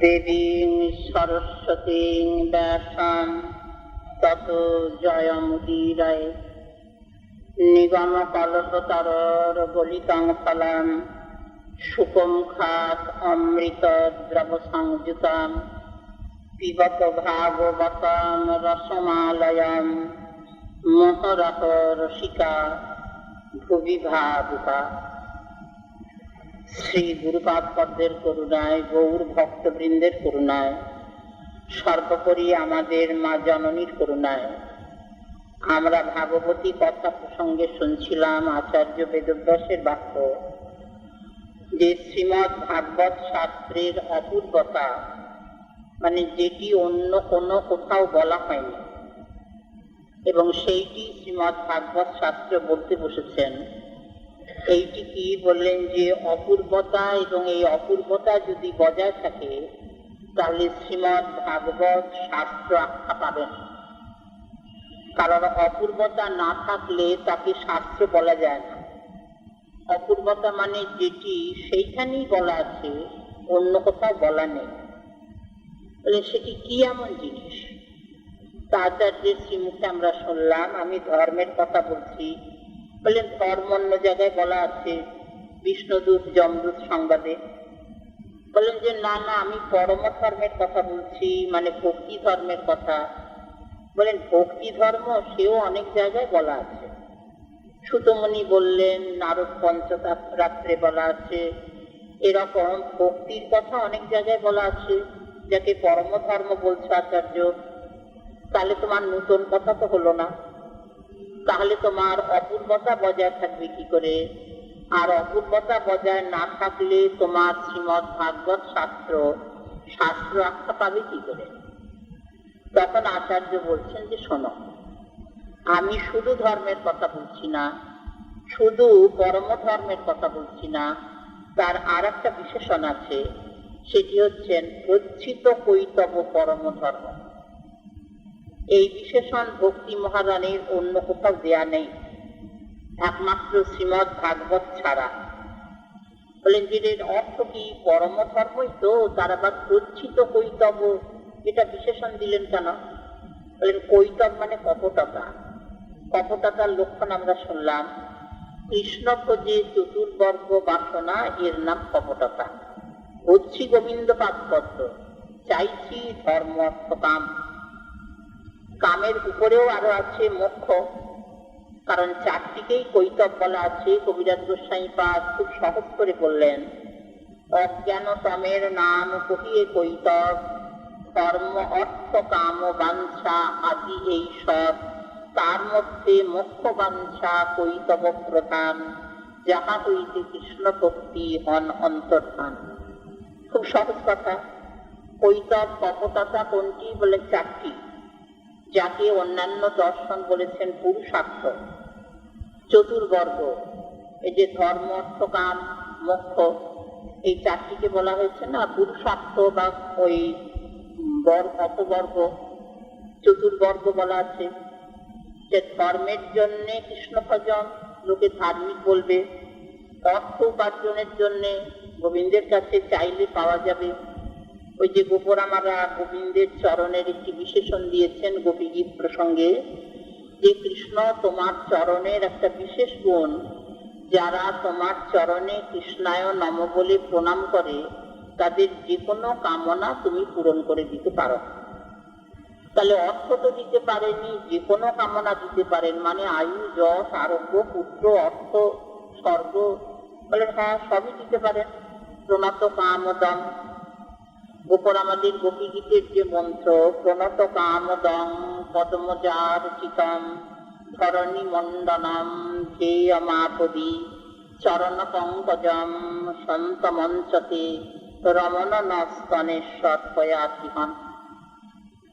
দেবীং সরস্বতীং ব্যাসাং ততো জয়মুদীরয়ে নিগমকল্পতরোর গলিতং ফলং শুকং খাত অমৃত দ্রব সংযুতং পিবত ভাগবতং রসমালয়ং মোহরহ রসিকা ভুবি ভাবুকা। শ্রী গুরুপাদ পদ্মের করুণায়, গৌর ভক্তবৃন্দের করুণায়, সর্বোপরি আমাদের মা জননীর করুণায় আমরা ভাগবতী কথা প্রসঙ্গে শুনছিলাম আচার্য বেদব্যাসের বাক্য, যে শ্রীমৎ ভাগবত শাস্ত্রের অপূর্বতা, মানে যেটি অন্য কোনো কোথাও বলা হয়নি, এবং সেইটি শ্রীমৎ ভাগবত শাস্ত্র বলতে বসেছেন। এইটি কি বললেন যে অপূর্বতা, এবং এই অপূর্বতা যদি বজায় থাকে তাহলে শ্রীমৎ ভাগবত শাস্ত্র আখ্যা পাবেন। কারণ অপূর্বতা না থাকলে তাকে শাস্ত্র বলা যায় না। অপূর্বতা মানে যেটি সেইখানেই বলা আছে, অন্য কোথাও বলা নেই। সেটি কি এমন জিনিস? আচার্যের শ্রীমুখে আমরা শুনলাম, আমি ধর্মের কথা বলছি, বললেন ধর্ম অন্য জায়গায় বলা আছে, বিষ্ণুদূত যমদূত সংবাদে। বললেন যে না না, আমি পরম ধর্মের কথা বলছি, মানে ভক্তি ধর্মের কথা। বলেন ভক্তি ধর্ম সেও অনেক জায়গায় বলা আছে। সুতমণি বললেন নারদ পঞ্চরাত্রে বলা আছে। এরকম ভক্তির কথা অনেক জায়গায় বলা আছে, যাকে পরম ধর্ম বলছে আচার্য। তাহলে তোমার নতুন কথা তো হলো না, তাহলে তোমার অপূর্বতা বজায় থাকবে কি করে? আর অপূর্বতা বজায় না থাকলে তোমার শ্রীমৎ ভাগবত শাস্ত্র আখ্যা পাবে কি করে? তখন আচার্য বলছেন যে শোনো, আমি শুধু ধর্মের কথা বলছি না, শুধু পরম ধর্মের কথা বলছি না, তার আর একটা বিশেষণ আছে, সেটি হচ্ছেন প্রচ্ছিত কৈতব পরম ধর্ম। এই বিশেষণ ভক্তি মহারানীর অন্য কোথাও দেয়া নেই, একমাত্র শ্রীমৎ ভাগবত ছাড়া। বলেন যে এর অর্থ কি? পরম ধর্মই তো, তার আবার প্রচ্ছিত কৈতব, এটা বিশেষণ দিলেন কেন? বলেন কৈতব মানে কপটতা। কপটতার লক্ষণ আমরা শুনলাম, কৃষ্ণ ভোজে চতুর্বর্গ বাসনা, এর নাম কপটতা। হচ্ছি গোবিন্দ পাদপদ্ম, চাইছি ধর্ম অর্থ কাম। কামের উপরেও আরো আছে মোক্ষ, কারণ চারটিকেই কৈতব বলা আছে। কবিরাজ গোস্বামী পাদ খুব সহজ করে বললেন, অজ্ঞান তমের নাম কহিয়ে কৈতব, ধর্ম অর্থ কাম বাঞ্ছা আদি এই সব, তার মধ্যে মোক্ষ বাঞ্ছা কৈতব প্রধান, যাহা হইতে কৃষ্ণ ভক্তি হন অন্তর্ধান। খুব সহজ কথা। কৈতব কপটতা কোনটি? বলে চারটি, যাকে অন্যান্য দর্শন বলেছেন পুরুষার্থ। চতুর্বর্গ, এই যে ধর্ম অর্থ কাম মোক্ষ, এই চারটিকে বলা হয়েছে না পুরুষার্থ, বা ওই অপবর্গ। চতুর্বর্গ বলা আছে, যে ধর্মের জন্যে কৃষ্ণ ভজন, লোকে ধার্মিক বলবে। অর্থ উপার্জনের জন্যে গোবিন্দের কাছে চাইলে পাওয়া যাবে। ওই যে গোপরামারা গোবিন্দের চরণের একটি বিশেষণ দিয়েছেন গোপীগীত প্রসঙ্গে, যে কৃষ্ণ তোমার চরণের একটা বিশেষ গুণ, যারা তোমার চরণে কৃষ্ণায় নম বলে প্রণাম করে তাদের যে কোনো কামনা তুমি পূরণ করে দিতে পারো। তাহলে অর্থ তো দিতে পারেনি, যে কোনো কামনা দিতে পারেন, মানে আয়ু, যশ, আরোগ্য, পুত্র, অর্থ, স্বর্গ। বলে হ্যাঁ, সবই দিতে পারেন। প্রণত কামদম, গোপরামাদের গোপীগীতের যে মন্ত্র, প্রণত কামদম পদ্মজার চিতম ধরণী মণ্ডনম ধ্যেয়মাপদি চরণ পঙ্কজম সন্ত মঞ্চতে রমণ নস্তনেশ্বর হয়াতিহন।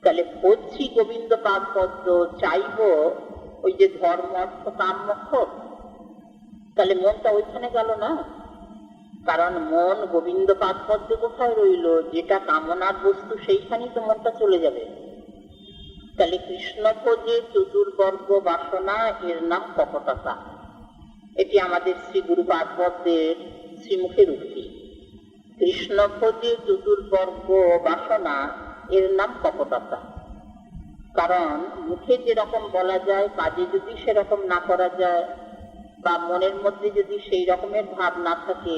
তাহলে হচ্ছি গোবিন্দ পাদ পদ্ম, চাইব ওই যে ধর্ম অর্থ কাম মোক্ষ। তাহলে মনটা ওইখানে গেল না, কারণ মন গোবিন্দ পাদ পদ্মে কোথায় রইল? যেটা কামনার বস্তু সেইখানেই তো মনটা চলে যাবে। তাহলে কৃষ্ণ ভোজে চতুর্বর্গ বাসনা, এর নাম কপটতা। এটি আমাদের শ্রী গুরুপাদ পদ্মের শ্রীমুখের উক্তি। কৃষ্ণ ভোজে চতুর্বর্গ বাসনা, এর নাম কপটতা। কারণ মুখে যেরকম বলা যায়, কাজে যদি সেরকম না করা যায়, বা মনের মধ্যে যদি সেই রকমের ভাব না থাকে,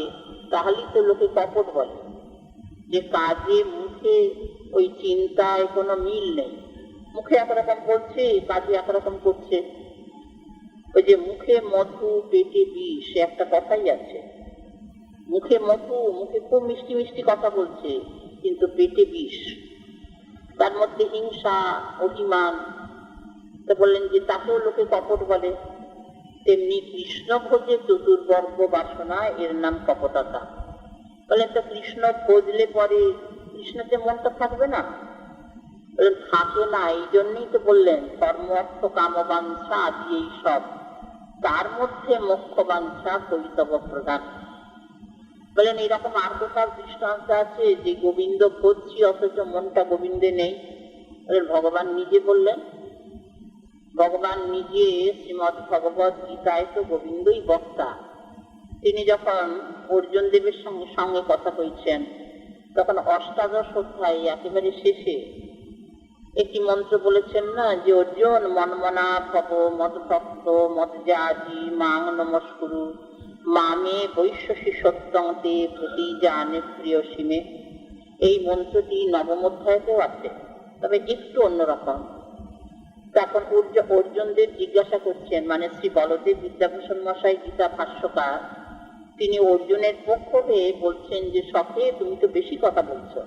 তাহলেই তো লোকে কপট বলে। যে কাজে মুখে ওই চিন্তায় কোনো মিল নেই, মুখে একরকম বলছে, কাজে একরকম করছে। ওই যে মুখে মধু পেটে বিষ, একটা কথাই আছে। মুখে মধু, মুখে খুব মিষ্টি মিষ্টি কথা বলছে, কিন্তু পেটে বিষ, তার মধ্যে হিংসা অভিমান। তা বললেন যে তাকেও লোকে কপট বলে। তেমনি কৃষ্ণ ভোজে চতুর্বর্গ বাসনা, এর নাম কপটতা। বললেন তো কৃষ্ণ ভজলে পরে কৃষ্ণতে মনটা থাকবে না? বললেন থাকে না। এই জন্যই তো বললেন ধর্ম অর্থ কাম বাঞ্ছা আদি এই সব, তার মধ্যে মোক্ষ বাঞ্ছা কৈতব প্রধান। বলেন এইরকম আর কোথাও দৃষ্টান্ত আছে যে গোবিন্দ ভজছি অথচ মনটা গোবিন্দে নেই? বলেন ভগবান নিজে বললেন। ভগবান নিজে শ্রীমৎ ভগবত গীতায় তো গোবিন্দই বক্তা। তিনি যখন অর্জুন দেবের সঙ্গে সঙ্গে কথা কইছেন, তখন অষ্টাদশ অধ্যায় একেবারে শেষে একটি মন্ত্র বলেছেন না, যে অর্জুন মনমনা ভব মদভক্ত মদজাজি মাং নমস্কুরু মামে বৈশ্যসী সত্যংতে প্রতি জানে প্রিয় সীমে। এই মন্ত্রটি নবম অধ্যায়তেও আছে, তবে একটু অন্যরকম। তখন অর্জুনদের জিজ্ঞাসা করছেন, মানে শ্রী বলদেব বিদ্যাভূষণ মশাই গীতা ভাষ্যকার, তিনি অর্জুনের পক্ষ হয়ে বলছেন যে সখে তুমি তো বেশি কথা বলছো,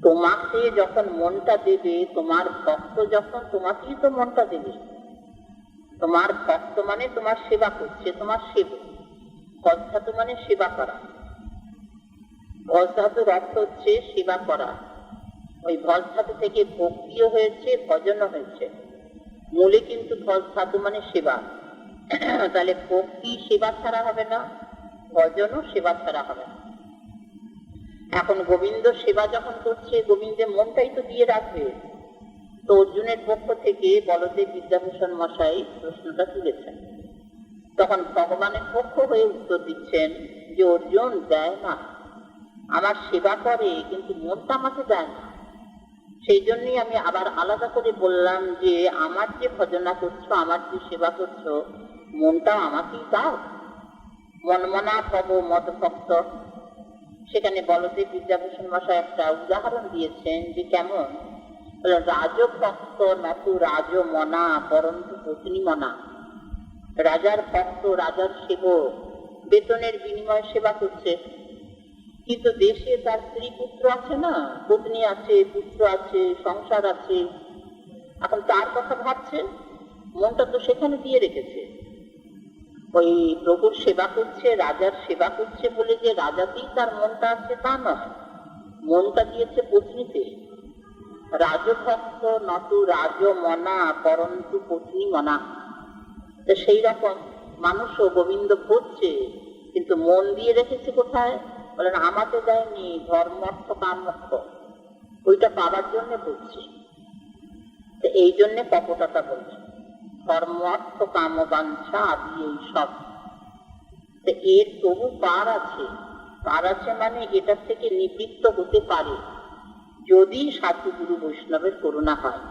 তোমাকে যখন মনটা দেবে, তোমার ভক্ত যখন তোমাকেই তো মনটা দেবে। তোমার ভক্ত মানে তোমার সেবা করছে, তোমার সেবক। ভজধাতু মানে সেবা করা, ভজধাতুর অর্থ হচ্ছে সেবা করা। ওই ভজধাতু থেকে ভক্তিও হয়েছে, ভজনও হয়েছে। মূলে কিন্তু ভজধাতু মানে সেবা। তাহলে ভক্তি সেবা ছাড়া হবে না, ভজনও সেবা ছাড়া হবে না। এখন গোবিন্দ সেবা যখন করছে, গোবিন্দের মনটাই তো দিয়ে রাখবে। তো অর্জুনের পক্ষ থেকে বলদেব বিদ্যাভূষণ মশাই প্রশ্নটা তুলেছেন। তখন ভগবানের পক্ষ হয়ে উত্তর দিচ্ছেন যে অর্জুন দেয় না, আমার সেবা করে কিন্তু মনটা আমাকে দেয় না। সেই জন্যই আমি আবার আলাদা করে বললাম যে আমার যে ভজনা করছো, আমার যে সেবা করছো, মনটা আমাকেই দাও। মনমনা ভব মদভক্ত। সেখানে বলদেব বিদ্যাভূষণ মশাই একটা উদাহরণ দিয়েছেন যে কেমন, রাজভক্ত নতু রাজমনা পরন্তু পত্নী মনা। রাজার ভক্ত, রাজার সেবক, বেতনের বিনিময়ে সেবা করছে, কিন্তু দেশে তার স্ত্রী পুত্র আছে না, পত্নী আছে, পুত্র আছে, সংসার আছে। এখন তার কথা ভাবছে, মনটা তো সেখানে দিয়ে রেখেছে। ওই প্রভুর সেবা করছে, রাজার সেবা করছে বলে যে রাজাতেই তার মনটা আছে তা নয়, মনটা দিয়েছে পত্নীতে। রাজভক্ত নতু রাজমনা পরন্তু পত্নী মনা। তো সেই রকম মানুষও গোবিন্দ ভজছে, কিন্তু মন দিয়ে রেখেছে কোথায়? বলেন আমাকে দেয়নি, ধর্ম অর্থ কাম মোক্ষ, ওইটা পাবার জন্য ভজছে। তো এই জন্য কপটতা বলছে, ধর্ম অর্থ কাম বাঞ্ছা আদি এই সব। তো এর তবু পার আছে। পার আছে মানে এটার থেকে নিবৃত্ত হতে পারে যদি সাধু গুরু বৈষ্ণবের করুণা হয়।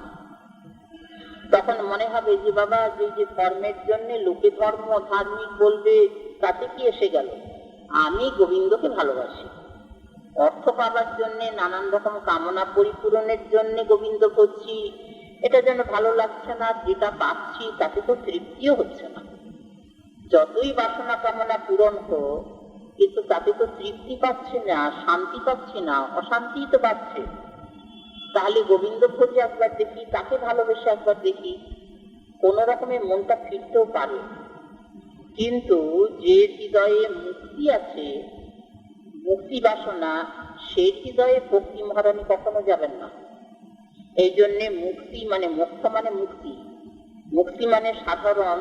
তখন মনে হবে যে বাবা, যে ধর্মের জন্য লোকে ধর্ম ধার্মিক বলবে, তাতে কি এসে গেল? আমি গোবিন্দকে ভালোবাসি, অর্থ পাবার জন্য, নানান রকম কামনা পরিপূরণের জন্য গোবিন্দ করছি, এটা যেন ভালো লাগছে না। যেটা পাচ্ছি তাতে তো তৃপ্তিও হচ্ছে না। যতই বাসনা কামনা পূরণ হোক, কিন্তু তাতে তো তৃপ্তি পাচ্ছে না, শান্তি পাচ্ছি না, অশান্তি তো পাচ্ছে। তাহলে গোবিন্দ খোঁজে একবার দেখি, তাকে ভালোবেসে একবার দেখি, কোন রকমে মনটা ফিরতেও পারে। কিন্তু যে হৃদয়ে মুক্তি আছে, মুক্তি বাসনা, সেই হৃদয়ে ভক্তি মহারানী কখনো যাবেন না। এই জন্যে মুক্তি মানে মোক্ষ মানে মুক্তি। মুক্তি মানে সাধারণ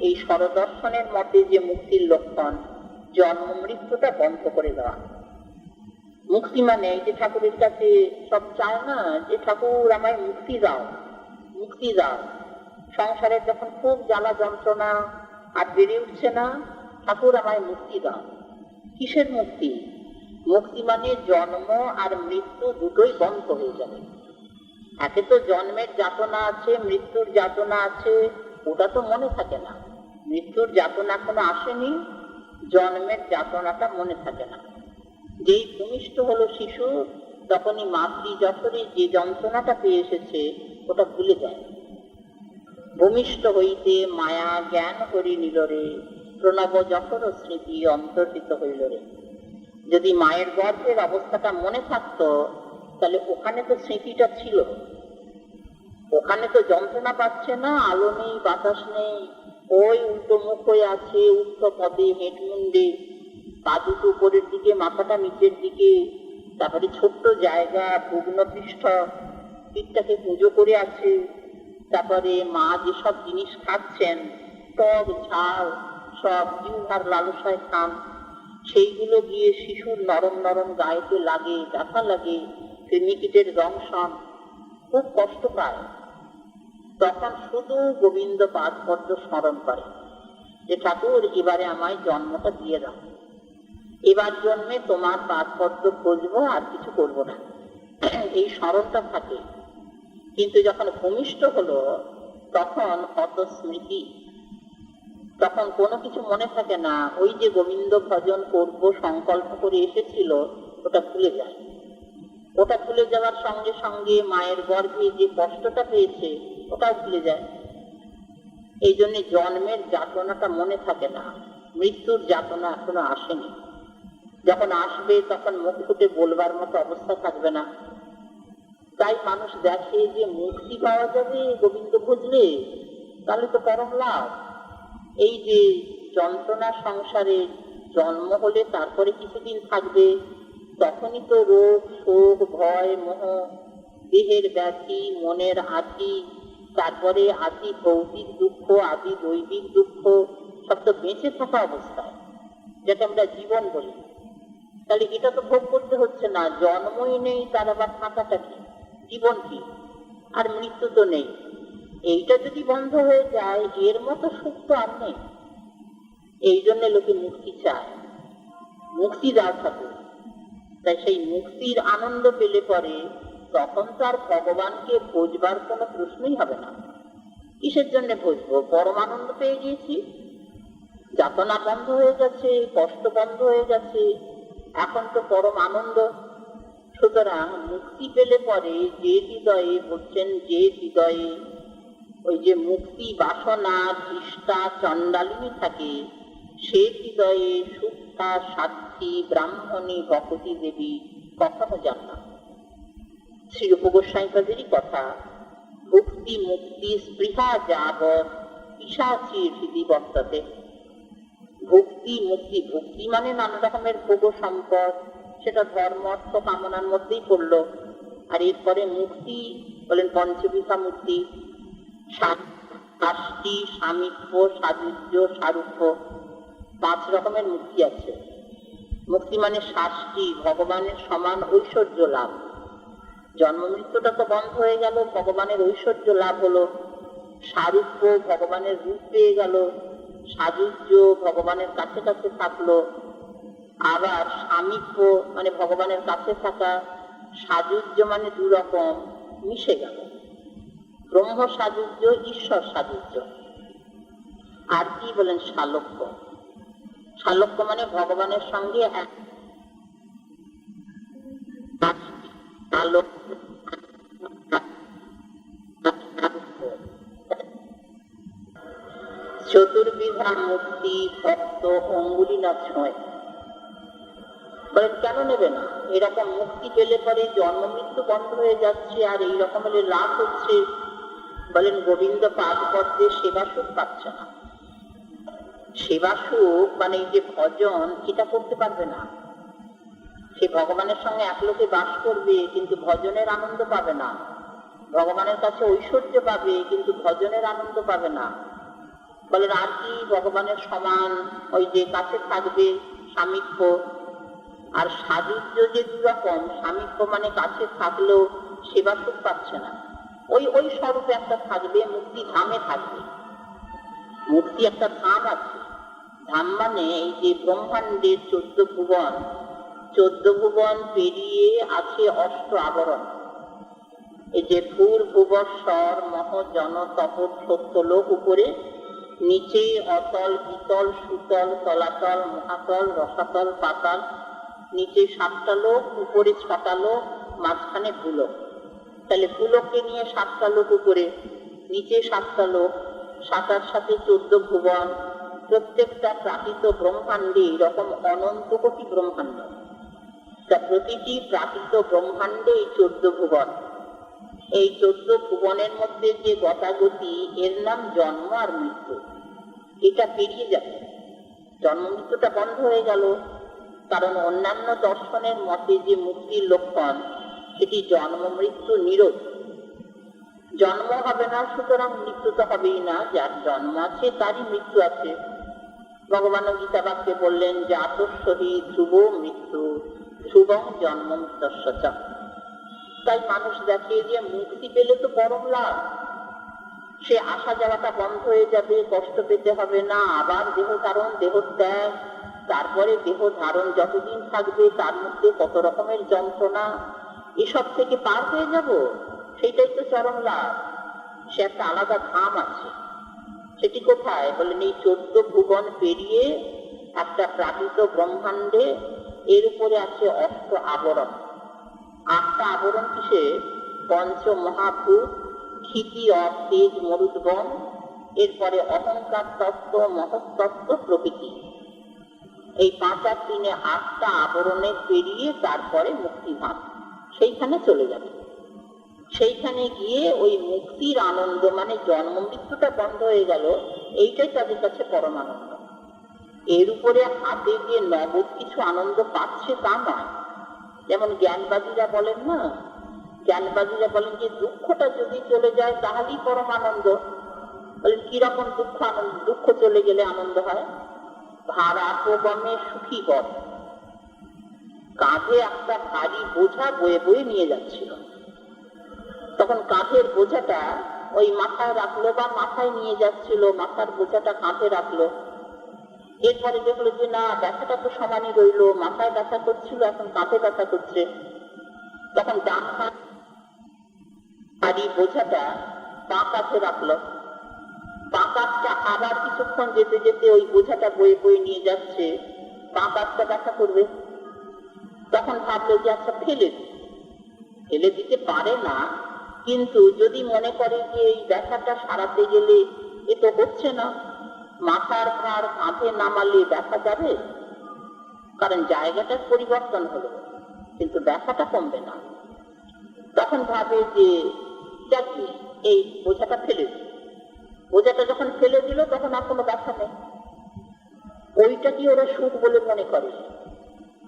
এই স্বরদর্শনের মতে যে মুক্তির লক্ষণ, জন্ম মৃত্যুটা বন্ধ করে দেওয়া। মুক্তি মানে এই যে ঠাকুরের কাছে সব চায় না, যে ঠাকুর আমায় মুক্তি দাও, মুক্তি দাও। সংসারের যখন খুব জ্বালা যন্ত্রণা আর বেড়ে উঠছে না, ঠাকুর আমায় মুক্তি দাও। কিসের মুক্তি? মুক্তি মানে জন্ম আর মৃত্যু দুটোই বন্ধ হয়ে যাবে। একে তো জন্মের যাতনা আছে, মৃত্যুর যাতনা আছে, ওটা তো মনে থাকে না। মৃত্যুর যাতনা এখনো আসেনি, জন্মের যাতনাটা মনে থাকে না। যেই ভূমিষ্ঠ হলো শিশু, তখনই মাতৃ যশোরে যে যন্ত্রণাটা পেয়ে এসেছে ওটা ভুলে যায়। ভূমিষ্ঠ হইতে মায়া জ্ঞান করি নিল রে, প্রণব যশোর স্মৃতি অন্তর্হিত হইল রে। যদি মায়ের গর্ভের অবস্থাটা মনে থাকতো, তাহলে ওখানে তো স্মৃতিটা ছিল, ওখানে তো যন্ত্রণা পাচ্ছে না, আলো নেই, বাতাস নেই, ওই উল্টো মুখ হয়ে আছে, উল্টো পদে, হেঁটমুন্ডে, পা দুটো উপরের দিকে, মাথাটা নিচের দিকে, তারপরে ছোট্ট জায়গা, ভুগ্ন পৃষ্ঠ, পিঠটাকে পুজো করে আছে। তারপরে মা যেসব জিনিস খাচ্ছেন, টক ঝাল সব জিহ্বার লালসায় খান, সেইগুলো গিয়ে শিশুর নরম নরম গায়েতে লাগে, ব্যথা লাগে, ক্রিমিকিটের দংশন, খুব কষ্ট পায়। তখন শুধু গোবিন্দ পাদ পদ্ম স্মরণ করে যে ঠাকুর এবারে আমায় জন্মটা দিয়ে দাও, এবার জন্মে তোমার পাদ পদ্ম খুঁজবো, আর কিছু করবো না, এই স্মরণটা থাকে। কিন্তু যখন ভূমিষ্ঠ হলো তখন অত স্মৃতি, তখন কোনো কিছু মনে থাকে না। ওই যে গোবিন্দ ভজন করব সংকল্প করে এসেছিল ওটা ভুলে যায়। ওটা ভুলে যাওয়ার সঙ্গে সঙ্গে মায়ের গর্ভে যে কষ্টটা পেয়েছে ওটাও ভুলে যায়। এই জন্য জন্মের যাতনাটা মনে থাকে না, মৃত্যুর যাতনা এখনো আসেনি। যখন আসবে তখন মুখ ফুটে বলবার মতো অবস্থা থাকবে না। তাই মানুষ দেখে যে মুক্তি পাওয়া যাবে গোবিন্দ বুঝলে, তাহলে তো পরম লাভ। এই যে যন্ত্রণা সংসারে জন্ম হলে তারপরে কিছুদিন থাকবে, তখনই তো রোগ শোক ভয় মোহ, দেহের ব্যাধি, মনের আদি, তারপরে আদি ভৌতিক দুঃখ, আদি দৈবিক দুঃখ, সব তো বেঁচে থাকা অবস্থায়, যেটা আমরা জীবন বলি। তাহলে এটা তো ভোগ করতে হচ্ছে না, জন্মই নেই, তার আবার থাকাটা কি, জীবন কি, আর মৃত্যু তো নেই। এইটা যদি বন্ধ হয়ে যায় এর মতো সুখ তো আর নেই। এই জন্য লোকে মুক্তি চায়, মুক্তি দাও ঠাকুর। তাই সেই মুক্তির আনন্দ পেলে পরে তখন তো আর ভগবানকে ভোজবার কোনো প্রশ্নই হবে না। কিসের জন্য ভোজবো, পরম আনন্দ পেয়ে গিয়েছি, যাতনা বন্ধ হয়ে গেছে, কষ্ট বন্ধ হয়ে গেছে, এখন তো পরম আনন্দ। সুতরাং মুক্তি পেলে পরে যে হৃদয়ে বলছেন, যে হৃদয়ে ওই যে মুক্তি বাসনা দৃষ্টা চণ্ডালিনী থাকে, সে হৃদয়ে সুক্তা সাধ্বী ব্রাহ্মণী ভকতী দেবী কখনো যান না। শ্রী রূপ গোস্বামীপাদেরই কথা, ভক্তি মুক্তি স্পৃহা যাবৎ পিশাচী হৃদি বর্ততে। ভক্তি মুক্তি, ভক্তি মানে নানা রকমের ভোগ সম্পদ, সেটা ধর্ম অর্থ কামনার মধ্যেই পড়লো। আর এরপরে মুক্তি বলেন পঞ্চবিধা মুক্তি, শাস্তি, সামিপ্য, সাযুজ্য, সারূপ্য, 5 রকমের মুক্তি আছে। মুক্তি মানে শাস্তি, ভগবানের সমান ঐশ্বর্য লাভ। জন্ম মৃত্যুটা তো বন্ধ হয়ে গেল, ভগবানের ঐশ্বর্য লাভ হলো। সারূপ্য, ভগবানের রূপ পেয়ে গেল। সাযুজ্য, ভগবানের কাছে কাছে থাকলো। আবার সামিপ্য মানে ভগবানের কাছে থাকা, সাযুজ্য মানে 2 রকম মিশে গেল, ব্রহ্ম সাযুজ্য, ঈশ্বর সাযুজ্য। আর কি বলেন শালক্য, শালক্য মানে ভগবানের সঙ্গে এক। চতুর্বিধা মুক্তি ভক্ত অঙ্গুলি না ছোঁয়। বলেন কেন নেবে না? এরকম মুক্তি পেলে পরে জন্ম মৃত্যু বন্ধ হয়ে যাচ্ছে, আর এই রকমের লাভ হচ্ছে। বলেন গোবিন্দ পাদ পদ্মে সেবা সুখ পাচ্ছে না। সেবা সুখ মানে এই যে ভজন, এটা করতে পারবে না। সে ভগবানের সঙ্গে এক লোকে বাস করবে কিন্তু ভজনের আনন্দ পাবে না। ভগবানের কাছে ঐশ্বর্য পাবে কিন্তু ভজনের আনন্দ পাবে না। বলেন আর কি ভগবানের সমান ওই যে কাছে থাকবে, সামিপ্য। আর সাযুজ্য যে 2 রকম, সামিপ্য মানে কাছে থাকলেও সেবা সুখ পাচ্ছে না, ওই ওই স্বরূপে একটা থাকবে, মুক্তি ধামে থাকবে। মুক্তি একটা ধাম আছে, ধাম মানে এই যে ব্রহ্মাণ্ডের 14 ভুবন, 14 ভুবন পেরিয়ে আছে অষ্ট আবরণ। এই যে ভূর ভুবস্বর মহ জন তপর সত্যলোক উপরে, নিচে অতল বিতল সুতল তলাতল মহাতল রসাতল পাতাল, নিচে 7টা লোক, উপরে 6টা লোক, মাঝখানে ভূলোক। তাহলে ভূলোককে নিয়ে 7টা লোক উপরে, নিচে 7টা লোক, 7টার সাথে 14 ভুবন। প্রত্যেকটা প্রাকৃত ব্রহ্মাণ্ডে এরকম অনন্ত কোটি ব্রহ্মাণ্ড। তা প্রতিটি প্রাকৃত ব্রহ্মাণ্ডে এই 14 ভুবন। এই 14 ভুবনের মধ্যে যে গতাগতি, এর নাম জন্ম আর মৃত্যু। এটা পেরিয়ে যাবে, জন্ম মৃত্যুটা বন্ধ হয়ে গেল। কারণ অন্যান্য দর্শনের মতে যে মুক্তির লক্ষণ, সেটি জন্ম মৃত্যু নিরোধ। জন্ম হবে না, সুতরাং মৃত্যু তো হবেই না। যার জন্ম আছে তারই মৃত্যু আছে। ভগবান গীতা বাক্যে বললেন, জাতস্যহি ধ্রুব মৃত্যু ধ্রুবং জন্ম মৃত্যস্য। তাই মানুষ দেখে যে মুক্তি পেলে তো পরম লাভ, সে আসা যাওয়াটা বন্ধ হয়ে যাবে, কষ্ট পেতে হবে না, আবার দেহ ধারণ, দেহ ত্যাগ, তারপরে দেহ ধারণ যতদিন থাকবে তার মধ্যে কত রকমের যন্ত্রণা, এসব থেকে পার হয়ে যাব, সেটাই তো চরম লাভ। সে একটা আলাদা ধাম আছে। সেটি কোথায় বলেন? এই 14 ভুবন পেরিয়ে একটা প্রাকৃত ব্রহ্মাণ্ডে, এর উপরে আছে অষ্ট আবরণ। 8টা আবরণ কিসে? পঞ্চ মহাভূত, ক্ষিতি অব তেজ মরুদ্গণ, এরপরে অহংকার তত্ত্ব, মহত্তত্ত্ব প্রকৃতি। এই 5 আর 3 8টা আবরণে পেরিয়ে তারপরে মুক্তিধাম, সেইখানে চলে যাবে। সেইখানে গিয়ে ওই মুক্তির আনন্দ, মানে জন্ম মৃত্যুটা বন্ধ হয়ে গেল, এইটাই তাদের কাছে পরমানন্দ। এর উপরে হাতে যে নগদ কিছু আনন্দ পাচ্ছে তা নয়। যেমন জ্ঞানবাদীরা বলেন না, জ্ঞানবাদীরা বলেন যে দুঃখটা যদি চলে যায় তাহলেই পরম আনন্দ। বলেন কিরকম দুঃখ? আনন্দ, দুঃখ চলে গেলে আনন্দ হয়। ভারাপবনে সুখী বর, কাঁধে একটা ভারী বোঝা বয়ে বয়ে নিয়ে যাচ্ছিল। তখন কাঁধের বোঝাটা ওই মাথায় রাখলো, বা মাথায় নিয়ে যাচ্ছিল, মাথার বোঝাটা কাঁধে রাখলো। এরপরে দেখলো যে না, ব্যথাটা তো সমানই রইলো, মাথায় ব্যথা করছিল, এখন কাঁধে ব্যথা করছে। তখন ডান হাত ভারী বোঝাটা বাঁ কাঁধে রাখলো। বাঁ কাঁধটা আবার কিছুক্ষণ যেতে যেতে ওই বোঝাটা বয়ে বয়ে নিয়ে যাচ্ছে, বাঁ কাঁধটা ব্যথা করবে। তখন ভাবলো যে আচ্ছা ফেলে দিতে পারে না, কিন্তু যদি মনে করে যে এই ব্যথাটা সারাতে গেলে এ তো হচ্ছে না, মাথার ভার কাঁধে নামালে ব্যথা যাবে, কারণ জায়গাটার পরিবর্তন হলো, কিন্তু ব্যথাটা কমবে না। তখন ভাবে যে যাকে এই বোঝাটা ফেলে দিই। বোঝাটা যখন ফেলে দিল তখন আর কোনো ব্যথা নেই। ওইটা কি ওরা সুখ বলে মনে করে?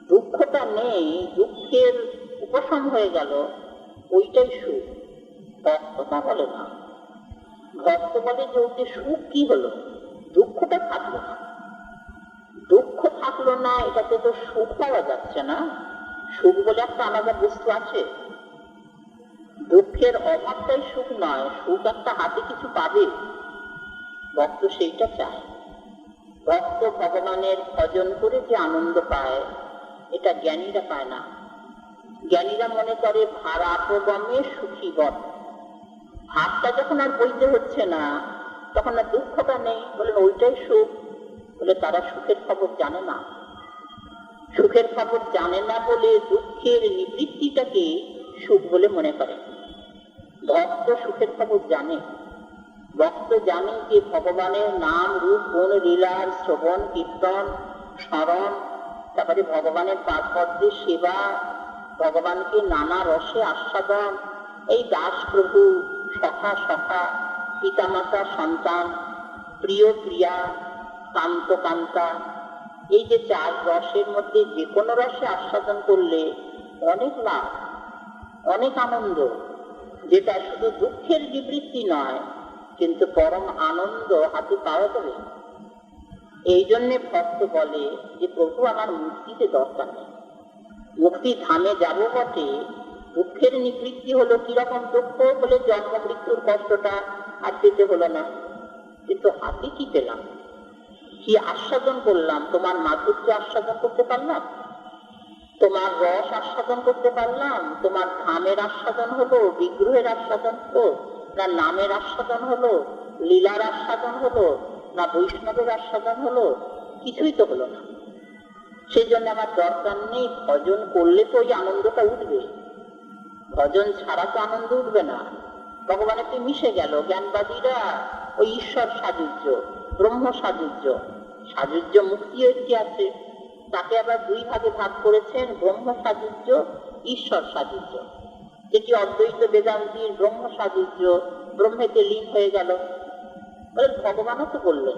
দুঃখটা নেই, দুঃখের উপশম হয়ে গেল, ওইটাই সুখ। ভক্ত তা বলে না। ভক্ত বলে যে ওতে সুখ কি হলো? দুঃখটা থাকলো না। দুঃখ থাকলো না, এটাতে তো সুখ পাওয়া যাচ্ছে না। সুখ বলে একটা আলাদা বস্তু আছে। দুঃখের অভাবটাই সুখ নয়, সুখ একটা হাতে কিছু পাবে, ভক্ত সেইটা চায়। ভক্ত ভগবানের ভজন করে যে আনন্দ পায়, এটা জ্ঞানীরা পায় না। জ্ঞানীরা মনে করে ভারাপবনে সুখী বর, ভাবটা যখন আর বইতে হচ্ছে না, তখন আর দুঃখটা নেই, বলেন ওইটাই সুখ। বলে তারা সুখের খবর জানে না। সুখের খবর জানে না বলে দুঃখের নিবৃত্তিটাকে সুখ বলে মনে করে। ভক্ত সুখের খবর জানে। ভক্ত জানে যে ভগবানের নাম রূপ গুণ লীলার শ্রবণ কীর্তন স্মরণ, তারপরে ভগবানের পাদপদ্মের সেবা, ভগবানকে নানা রসে আস্বাদন, এই দাস প্রভু, সখা সখা, পিতামাতা সন্তান, প্রিয় প্রিয়া, কান্ত কান্তা, এই যে 4 রসের মধ্যে যে কোনো রসে আস্বাদন করলে অনেক লাভ, অনেক আনন্দ, যেটা শুধু দুঃখের নিবৃত্তি নয়, কিন্তু পরম আনন্দ হাতে পাওয়া যাবে। এই জন্যে ভক্ত বলে যে প্রভু আমার মুক্তিতে দরকার নেই, মুক্তি ধামে যাব বটে, দুঃখের নিবৃত্তি হলো। কিরকম দুঃখ? বলে জন্ম মৃত্যুর কষ্টটা আর পেতে হলো না, কিন্তু হাতে কি পেলাম, কি আস্বাদন করলাম, তোমার মাধুর্য আস্বাদন করতে পারলাম। তোমার রস আস্বাদন করতে পারলাম, তোমার ধামের আস্বাদন হলো, বিগ্রহের আস্বাদন হলো, না নামের আস্বাদন হলো, লীলার আস্বাদন হলো, না বৈষ্ণবের আস্বাদন হলো? কিছুই তো হলো না। সেই জন্য আমার দরকার নেই, ভজন করলে তো ওই আনন্দটা উঠবে, ভজন ছাড়া তো আনন্দ উঠবে না। ভগবানের তো মিশে গেল। জ্ঞানবাদীরা ওই ঈশ্বর সাযুজ্য, ব্রহ্ম সাযুজ্য, সাযুজ্য মুক্তিও একটি আছে, তাকে আবার দুই ভাগে ভাগ করেছেন, ব্রহ্ম সাযুজ্য, ঈশ্বর সাযুজ্য। যেটি অদ্বৈত বেদান্তীর ব্রহ্ম সাযুজ্য, ব্রহ্মেতে লীন হয়ে গেল। ভগবানও তো বললেন,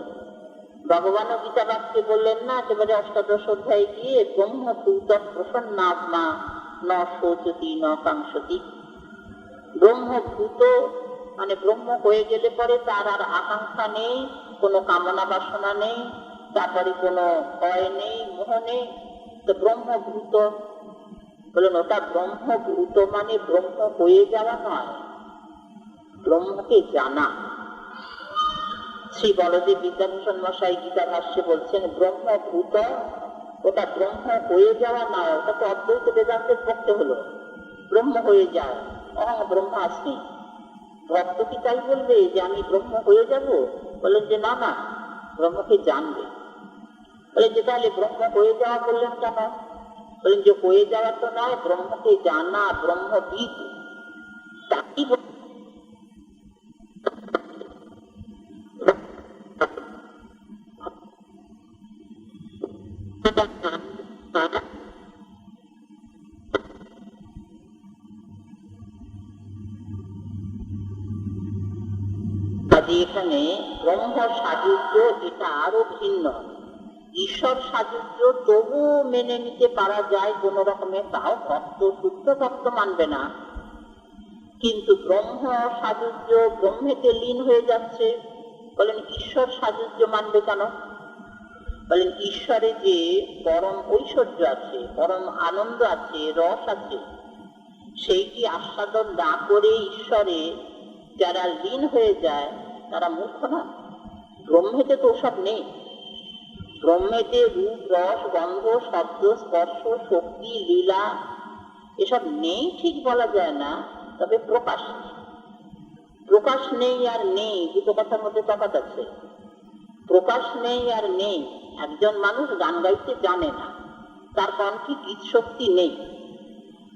ভগবানও গীতা বাক্যে বললেন না একেবারে অষ্টাদশ অধ্যায়ে গিয়ে, ব্রহ্মভূত প্রসন্নাত্মা ন শোচতি ন কাঙ্ক্ষতি। ব্রহ্মভূত মানে ব্রহ্ম হয়ে গেলে পরে তার আর আকাঙ্ক্ষা নেই, কোনো কামনা বাসনা নেই, তারপরে কোনো ভয় নেই, মোহ নেই। তো ব্রহ্মভূত বলেন, ওটা ব্রহ্মভূত মানে ব্রহ্ম হয়ে যাওয়া নয়, ব্রহ্মকে জানা। শ্রী বলদেব বিদ্যাভূষণ মশাই গীতা ভাষ্যে বলছেন, ব্রহ্মভূত ওটা ব্রহ্ম হয়ে যাওয়া নয়, ওটা তো অদ্বৈত বেদান্তের পক্ষে হলো, ব্রহ্ম হয়ে যায়। ব্রহ্ম আসি ভক্ত কি তাই বলবে যে আমি ব্রহ্ম হয়ে যাব? বলেন যে না না, ব্রহ্মকে জানবে। বলেন যে তাহলে ব্রহ্ম হয়ে যাওয়া বললেন কেন? বলেন যে হয়ে যাওয়া তো নয়, ব্রহ্মকে জানা, ব্রহ্মবিদ তাই এখানে ব্রহ্ম সাযুজ্য এটা আরো ভিন্ন। ঈশ্বর সাযুজ্য তবু মেনে নিতে পারা যায় কোন রকমে, তাও ভক্ত শুদ্ধ ভক্ত মানবে না। কিন্তু ব্রহ্ম সাযুজ্য ব্রহ্মেতে লীন হয়ে যাচ্ছে, বলেন ঈশ্বর সাযুজ্য মানবে কেন? বলেন ঈশ্বরে যে পরম ঐশ্বর্য আছে, পরম আনন্দ আছে, রস আছে, সেইটি আস্বাদন না করে ঈশ্বরে যারা লীন হয়ে যায় তারা মূর্খ না? ব্রহ্মেতে তো ওসব নেই। ব্রহ্মেতে রূপ, রস, গন্ধ, শব্দ, স্পর্শ, শক্তি, লীলা এসব নেই ঠিক বলা যায় না, তবে প্রকাশ নেই। প্রকাশ নেই আর নেই দুটো কথার মধ্যে তফাৎ আছে। প্রকাশ নেই আর নেই, একজন মানুষ গান গাইতে জানে না, তার কণ্ঠে গীত শক্তি নেই,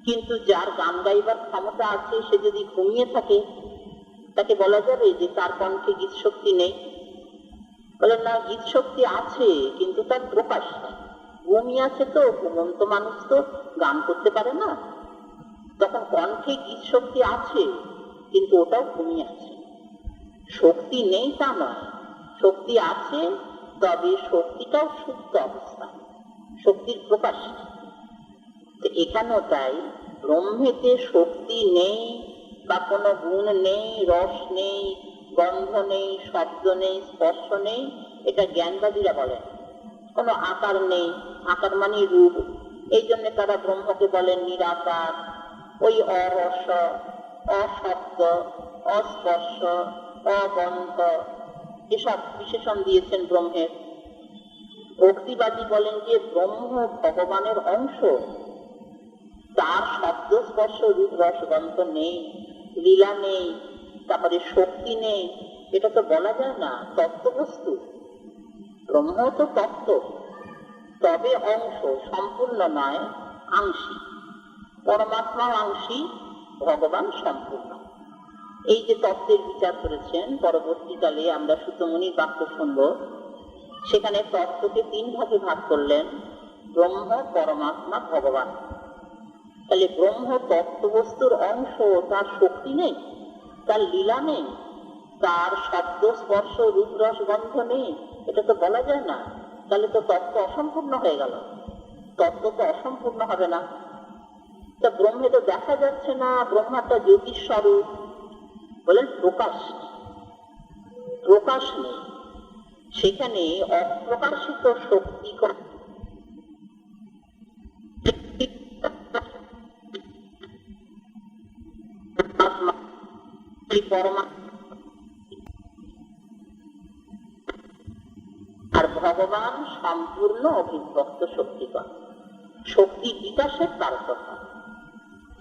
কিন্তু যার গান গাইবার ক্ষমতা আছে সে যদি ঘুমিয়ে থাকে তাকে বলা যাবে যে তার কণ্ঠে গীত শক্তি নেই? বলেন না, গীত শক্তি আছে কিন্তু তার প্রকাশ নেই। ঘুমিয়ে আছে তো, ঘুমন্ত মানুষ তো গান করতে পারে না, তখন কণ্ঠে গীত শক্তি আছে কিন্তু ওটাও ঘুমিয়ে আছে। শক্তি নেই তা নয়, শক্তি আছে, তবে শক্তিটাও সুপ্ত অবস্থা, শক্তির প্রকাশ নেই। এখানেও তাই, ব্রহ্মেতে শক্তি নেই বা কোনো গুণ নেই, রস নেই, গন্ধ নেই, শব্দ নেই, স্পর্শ নেই, এটা জ্ঞানবাদীরা বলেন। কোনো আকার নেই, আকার মানে রূপ, এই জন্য তারা ব্রহ্মকে বলেন নিরাকার। ওই অরস, অশব্দ, অস্পর্শ, অগন্ধ এসব বিশেষণ দিয়েছেন ব্রহ্মের। ভক্তিবাদী বলেন যে ব্রহ্ম ভগবানের অংশ, তার শব্দ, স্পর্শ, রূপ, রস, গন্ধ নেই, লীলা নেই, তারপরে শক্তি নেই, এটা তো বলা যায় না, তত্ত্ববস্তু। ব্রহ্ম তো তত্ত্ব, তবে অংশ, সম্পূর্ণ নয়, আংশিক। পরমাত্মা আংশিক, ভগবান সম্পূর্ণ। এই যে তত্ত্বের বিচার করেছেন, পরবর্তীকালে আমরা সুতমুনির বাক্য শুনব, সেখানে তত্ত্বকে তিন ভাগে ভাগ করলেন, ব্রহ্ম, পরমাত্মা, ভগবান। তাহলে ব্রহ্ম তত্ত্ববস্তুর অংশ, তার শক্তি নেই, তার লীলা নেই, তার শব্দ, স্পর্শ, রূপ, রস, গন্ধ নেই, এটা তো বলা যায় না। তাহলে তো তত্ত্ব অসম্পূর্ণ হয়ে গেল, তত্ত্ব তো অসম্পূর্ণ হবে না। তা ব্রহ্মে তো দেখা যাচ্ছে না, ব্রহ্মাটা জ্যোতিষ স্বরূপ, বলেন প্রকাশ নেই, প্রকাশ নেই, সেখানে অপ্রকাশিত শক্তি আর ভগবান সম্পূর্ণ অভিব্যক্ত শক্তিকর। শক্তি বিকাশের তারতম্য।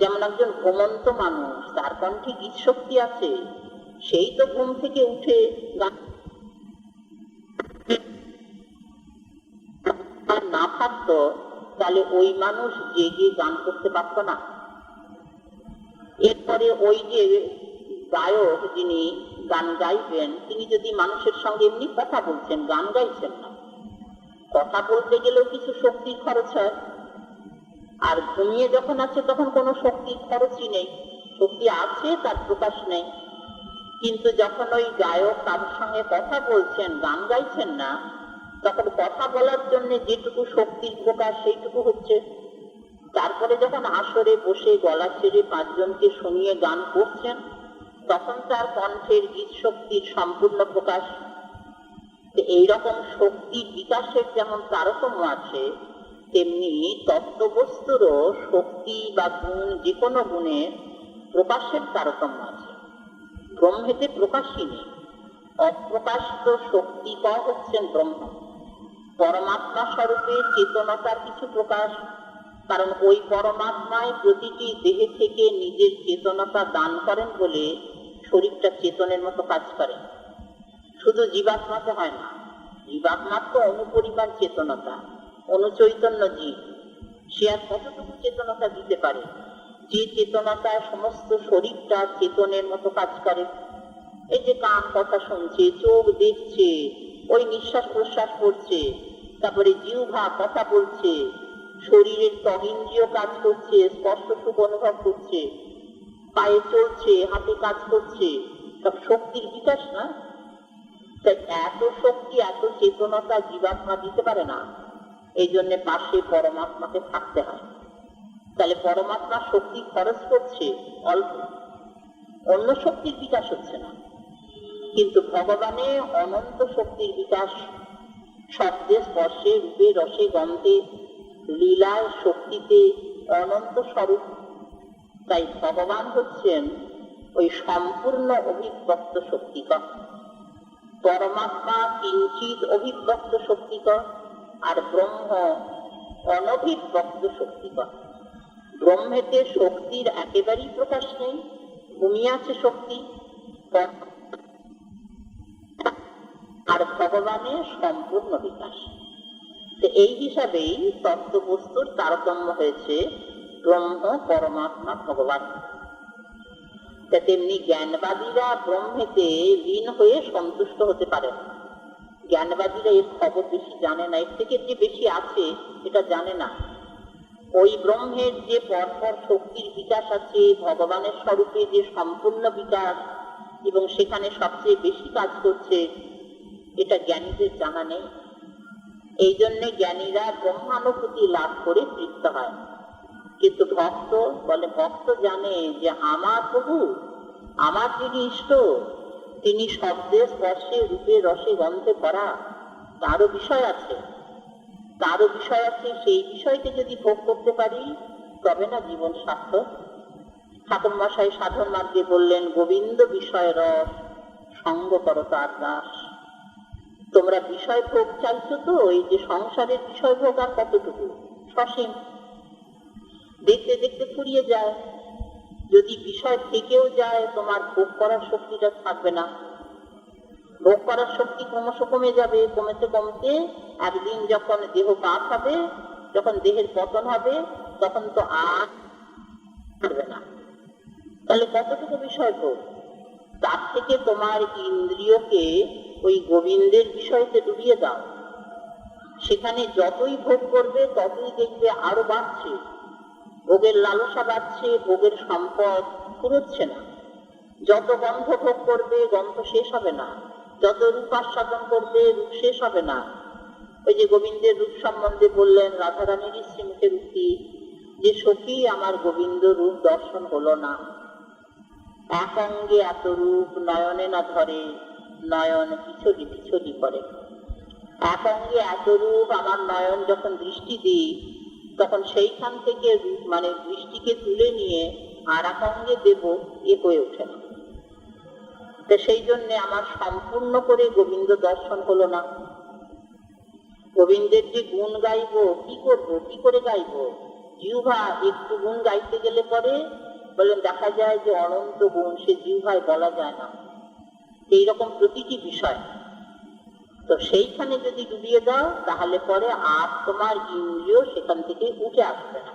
যেমন একজন ঘুমন্ত মানুষ, তার কণ্ঠে গীত শক্তি আছে, সেই তো ঘুম থেকে উঠে গান না থাকতো তাহলে ওই মানুষ জেগে গান করতে পারত না। এরপরে ওই যে গায়ক যিনি গান গাইবেন, তিনি যদি মানুষের সঙ্গে এমনি কথা বলছেন, গান গাইছেন না, কথা বলতে গেলেও কিছু শক্তির খরচ হয়। আর ঘুমিয়ে যখন আছে তখন কোনো শক্তির খরচই নেই, শক্তি আছে তার প্রকাশ নেই। কিন্তু যখন ওই গায়ক তার সঙ্গে কথা বলছেন, গান গাইছেন না, তখন কথা বলার জন্য যেটুকু শক্তির প্রকাশ সেইটুকু হচ্ছে। তারপরে যখন আসরে বসে গলা ছেড়ে 5 জনকে শুনিয়ে গান করছেন, তখন তার কণ্ঠের গীত শক্তির সম্পূর্ণ প্রকাশ। এইরকম শক্তি বিকাশের যেমন তারতম্য আছে, তেমনি তত্ত্ববস্তুরও শক্তি বা গুণ, যে কোনো গুণের প্রকাশের তারতম্য আছে। ব্রহ্মেতে প্রকাশই নেই, অপ্রকাশিত শক্তি পাওয়া হচ্ছেন ব্রহ্ম। পরমাত্মা স্বরূপে চেতনতার কিছু প্রকাশ, কারণ ওই পরমাত্মায় প্রতিটি দেহে থেকে নিজের চেতনতা দান করেন বলে শরীরটা চেতনের মতো কাজ করে। শুধু জীবাত্মাতে হয় না, জীবাত্মার তো অনুপরিমাণ চেতনতা, অনুচৈতন্য জীব, সে আর কতটুকু চেতনতা দিতে পারে? যে চেতনতা সমস্ত শরীরটা চেতনের মতো কাজ করে। এই যে কান কথা শুনছে, চোখ দেখছে, ওই নিঃশ্বাস প্রশ্বাস করছে, তারপরে জিহ্বা কথা বলছে, শরীরের ত্বগিন্দ্রিয় কাজ করছে, স্পর্শ সুখ অনুভব করছে, পায়ে চলছে, হাতে কাজ করছে, সব শক্তির বিকাশ না? তাই এত শক্তি, এত চেতনতা জীবাত্মা দিতে পারে না, এই জন্য পাশে পরমাত্মাকে থাকতে হয়। তাহলে পরমাত্মা শক্তি খরচ করছে অল্প, অন্য শক্তির বিকাশ হচ্ছে না। কিন্তু ভগবানে অনন্ত শক্তির বিকাশ, শব্দে স্পর্শে রূপে রসে গন্ধে লীলায় শক্তিতে অনন্ত স্বরূপ। তাই ভগবান হচ্ছেন ওই সম্পূর্ণ অভিব্যক্ত শক্তিকর, পরমাত্মা কিঞ্চিত অভিব্যক্ত শক্তিকর, আর ব্রহ্ম অনভিব্যক্ত শক্তিকর। ব্রহ্মেতে শক্তির একেবারেই প্রকাশ নেই, ঘুমিয়ে আছে শক্তি, আর ভগবানের সম্পূর্ণ বিকাশ। এই হিসাবেই তত্ত্ববস্তুর তারতম্য হয়েছে ব্রহ্ম, পরমাত্মা, ভগবান। তেমনি জ্ঞানবাদীরা ব্রহ্মেতে লীন হয়ে সন্তুষ্ট হতে পারে না। জ্ঞানবাদীরা এর খবর বেশি জানে না, এর থেকে যে বেশি আছে এটা জানে না। ওই ব্রহ্মের যে পরপর শক্তির বিকাশ আছে, ভগবানের স্বরূপে যে সম্পূর্ণ বিকাশ এবং সেখানে সবচেয়ে বেশি কাজ করছে, এটা জ্ঞানীদের জানা নেই। এই জন্য জ্ঞানীরা ব্রহ্মানুভূতি লাভ করে তৃপ্ত হয়। কিন্তু ভক্ত বলে, ভক্ত জানে যে আমার প্রভু, আমার যিনি ইষ্ট, তিনি শব্দে স্পর্শে রূপে রসে গন্ধে ভরা, তারও বিষয় আছে, তারও বিষয় আছে। সেই বিষয়কে যদি ভোগ করতে পারি তবে না জীবন সার্থক। ঠাকুর মশাই সাধন মার্গে বললেন, গোবিন্দ বিষয় রস সঙ্গ কর তার দাস। তোমরা বিষয় ভোগ চাইছো তো, এই যে সংসারের বিষয় ভোগ আর কতটুকু, সসীম, দেখতে দেখতে ফুরিয়ে যায়। যদি বিষয় থেকেও যায়, তোমার ভোগ করার শক্তিটা থাকবে না। ভোগ করার শক্তি ক্রমশ কমে যাবে, কমতে কমতে একদিন যখন দেহ পাপ হবে, যখন দেহের পতন হবে, তখন তো আর থাকবে না। তাহলে কতটুকু বিষয় ভোগ? তার থেকে তোমার ইন্দ্রিয়কে ওই গোবিন্দের বিষয়তে ডুবিয়ে দাও। সেখানে যতই ভোগ করবে ততই দেখবে আরো বাড়ছে, ভোগের লালসা বাড়ছে, ভোগের সম্পদ ফুরোচ্ছে না। যত গন্ধ ভোগ করবে গন্ধ শেষ হবে না, যত রূপ আস্বাদন করবে রূপ শেষ হবে না। ওই যে গোবিন্দের রূপ সম্বন্ধে বললেন রাধারানীর শ্রীমুখের উক্তি, যে সখী আমার গোবিন্দ রূপ দর্শন হলো না, এক অঙ্গে এত রূপ নয়নে না ধরে, নয়ন পিছলি পিছলি করে। এক অঙ্গে এত রূপ আমার নয়ন যখন দৃষ্টি দিই, তখন সেইখান থেকে রূপ মানে দৃষ্টিকে তুলে নিয়ে আর এক অঙ্গে দেব, এ হয়ে ওঠে না। তো সেই জন্য আমার সম্পূর্ণ করে গোবিন্দ দর্শন হলো না। গোবিন্দের যে গুণ গাইবো, কি করবো, কি করে গাইবো? জিহ্বা একটু গুণ গাইতে গেলে পরে বলেন দেখা যায় যে অনন্ত গুণ সে জিহ্বায় বলা যায় না। এইরকম প্রতিটি বিষয়, তো সেইখানে যদি ডুবিয়ে দাও তাহলে পরে আর তোমার ইন্দ্রিয় সেখান থেকে উঠে আসবে না।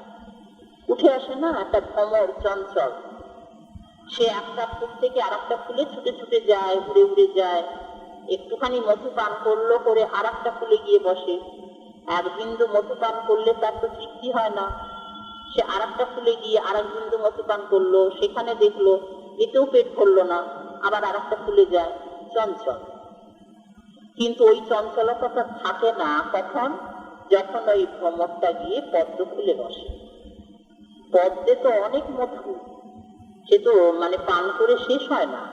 উঠে আসে না, একটা ভ্রমর চঞ্চল, সে একটা ফুল থেকে আর একটা ফুলে ছুটে ছুটে যায়, উড়ে উড়ে যায়। একটুখানি মধু পান করলো, করে আর একটা ফুলে গিয়ে বসে। এক বিন্দু মধু পান করলে তার তো তৃপ্তি হয় না, সে আর একটা ফুলে গিয়ে আর এক বিন্দু মধু পান করলো, সেখানে দেখলো এতেও পেট ভরলো না, আবার আর একটা ফুলে যায়। চঞ্চল। কিন্তু ওই চঞ্চলতাটা থাকে না কখন? যখন ওই ভ্রমরটা গিয়ে পদ্ম ফুলে বসে। পদ্মে তো অনেক মধু, সে তো পান করে শেষ হয় না।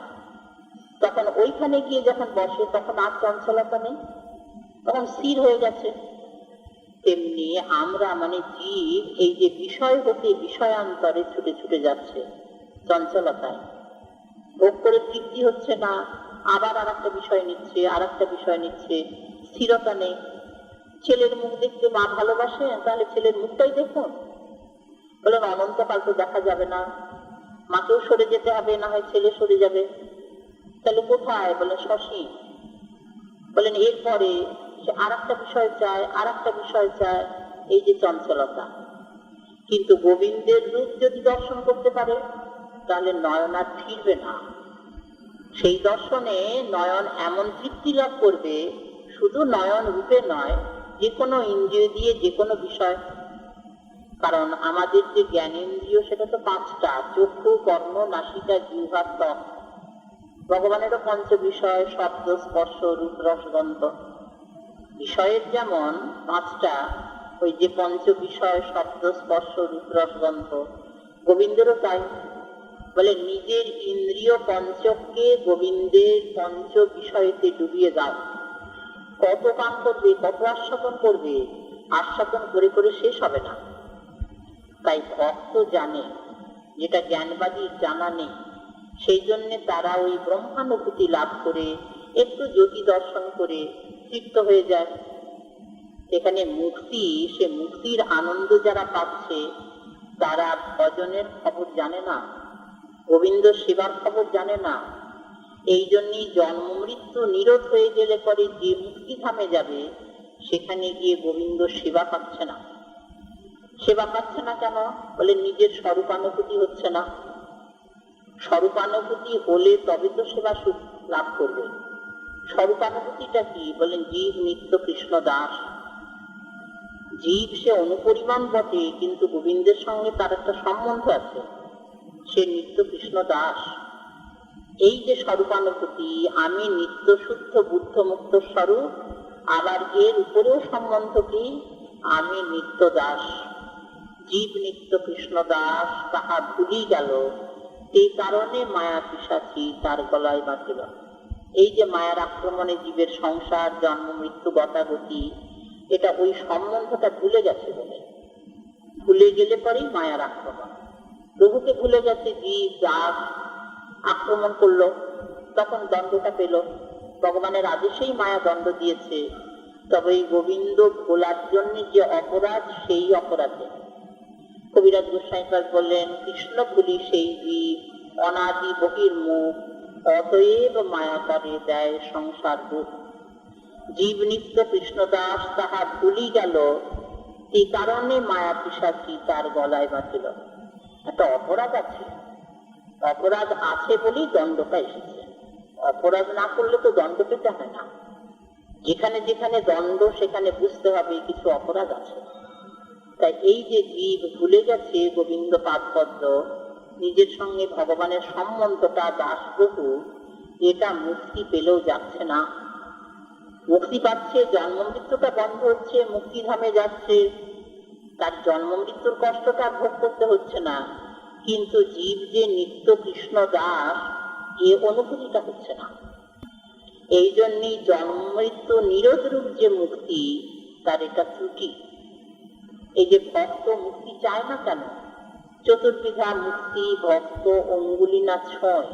তখন ওইখানে গিয়ে যখন বসে তখন আর চঞ্চলতা নেই, তখন স্থির হয়ে গেছে। তেমনি আমরা জীব এই যে বিষয় হতে বিষয়ান্তরে ছুটে ছুটে যাচ্ছে চঞ্চলতায়, ভোগ করে তৃপ্তি হচ্ছে না, আবার আর একটা বিষয় নিচ্ছে, আর একটা বিষয় নিচ্ছে, স্থিরতা নেই। ছেলের মুখ দেখতে মা ভালোবাসে, তাহলে ছেলের মুখটাই দেখুন। বলেন অনন্তকাল তো দেখা যাবে না, মাকেও সরে যেতে হবে, না হয় ছেলে সরে যাবে, তাহলে কোথায়? বলে শশী। বলেন এরপরে সে আর একটা বিষয় চায়, আর একটা বিষয় চায়, এই যে চঞ্চলতা। কিন্তু গোবিন্দের রূপ যদি দর্শন করতে পারে তাহলে নয়ন আর ফিরবে না। সেই দর্শনে নয়ন এমন তৃপ্তি লাভ করবে, শুধু নয়ন রূপে নয়, যে কোনো ইন্দ্রিয় দিয়ে যে কোনো বিষয়। কারণ আমাদের যে জ্ঞানেন্দ্রিয় সেটা তো পাঁচটা: চক্ষু, কর্ণ, নাসিকা, জিহ্বা, ত্বক। ভগবানেরও পঞ্চ বিষয়: শব্দ, স্পর্শ, রূপ, রস, গন্ধ। বিষয়ের যেমন পাঁচটা, ওই যে পঞ্চ বিষয় শব্দ, স্পর্শ, রূপ, রস, গন্ধ, গোবিন্দেরও তাই। বলে নিজের ইন্দ্রিয় পঞ্চককে গোবিন্দের পঞ্চ বিষয়তে ডুবিয়ে দাও। কত কাম করবে, কত আস্বাদন করবে, আস্বাদন করে করে শেষ হবে না। তাই ভক্ত জানে যেটা জ্ঞানবাদীর জানা নেই, সেই জন্য তারা ওই ব্রহ্মানুভূতি লাভ করে একটু জ্যোতি দর্শন করে তৃপ্ত হয়ে যায়। এখানে মুক্তি, সে মুক্তির আনন্দ যারা পাচ্ছে তারা ভজনের খবর জানে না, গোবিন্দ সেবার খবর জানে না। এই জন্যই জন্ম মৃত্যু নিরোধ হয়ে গেলে পরে যে মুক্তি ধামে যাবে সেখানে গিয়ে গোবিন্দ সেবা পাচ্ছে না। সেবা পাচ্ছে না কেন? বলে নিজের স্বরূপানুভূতি হচ্ছে না। স্বরূপানুভূতি হলে তবে তো সেবা সুখ লাভ করবে। স্বরূপানুভূতিটা কি? বলেন জীব নিত্য কৃষ্ণ দাস। জীব সে অনুপরিমাণ বটে, কিন্তু গোবিন্দের সঙ্গে তার একটা সম্বন্ধ আছে, সে নিত্য কৃষ্ণ দাস। এই যে স্বরূপানুভূতি, আমি নিত্য শুদ্ধ বুদ্ধ মুক্ত স্বরূপ, আবার এর উপরেও সম্বন্ধ কি? আমি নিত্য দাস। জীব নিত্য কৃষ্ণ দাস, তাহা ভুলি গেল, এই কারণে মায়া পিশাচি তার গলায় বাঁধিল। এই যে মায়ার আক্রমণে জীবের সংসার, জন্ম মৃত্যু, গতাগতি, এটা ওই সম্বন্ধটা ভুলে গেছে বলে। ভুলে গেলে পরেই মায়ার আক্রমণ। প্রভুকে ভুলে গেছে, জীব দাস আক্রমণ করলো, তখন দণ্ডটা পেল। ভগবানের আদেশেই মায়া দণ্ড দিয়েছে। তবে এই গোবিন্দ ভোলার জন্য যে অপরাধ, সেই অপরাধে কবিরাজ গোস্বামীপাদ বললেন, কৃষ্ণ ভুলি সেই জীব অনাদি বহির্মুখ, অতএব মায়া করে দেয় সংসার দুঃখ। জীব নিত্য কৃষ্ণদাস, তাহা ভুলি গেল, এই কারণে মায়া পিশাচি তার গলায় বাঁধিল। একটা অপরাধ আছে, অপরাধ আছে বলেই দণ্ডটা এসেছে। অপরাধ না করলে তো দণ্ড পেতে হয় না। যেখানে যেখানে দণ্ড সেখানে বুঝতে হবে কিছু অপরাধ আছে। তাই এই যে জীব ভুলে গেছে গোবিন্দ পাদপদ্ম, নিজের সঙ্গে ভগবানের সম্বন্ধটা, দাস প্রভু, এটা মুক্তি পেলেও যাচ্ছে না। মুক্তি পাচ্ছে, জন্ম মৃত্যুটা বন্ধ হচ্ছে, মুক্তিধামে যাচ্ছে, তার জন্ম মৃত্যুর কষ্টটা ভোগ করতে হচ্ছে না। কিন্তু জীব যে নিত্য কৃষ্ণ দাস, এ অনুভূতিটা হচ্ছে না। এই জন্যই জন্ম মৃত্যু নিরোধ রূপ যে মুক্তি, তার এটা ত্রুটি। এই যে ভক্ত মুক্তি চায় না কেন? চতুর্বিধা মুক্তি ভক্ত অঙ্গুলি না ছয়,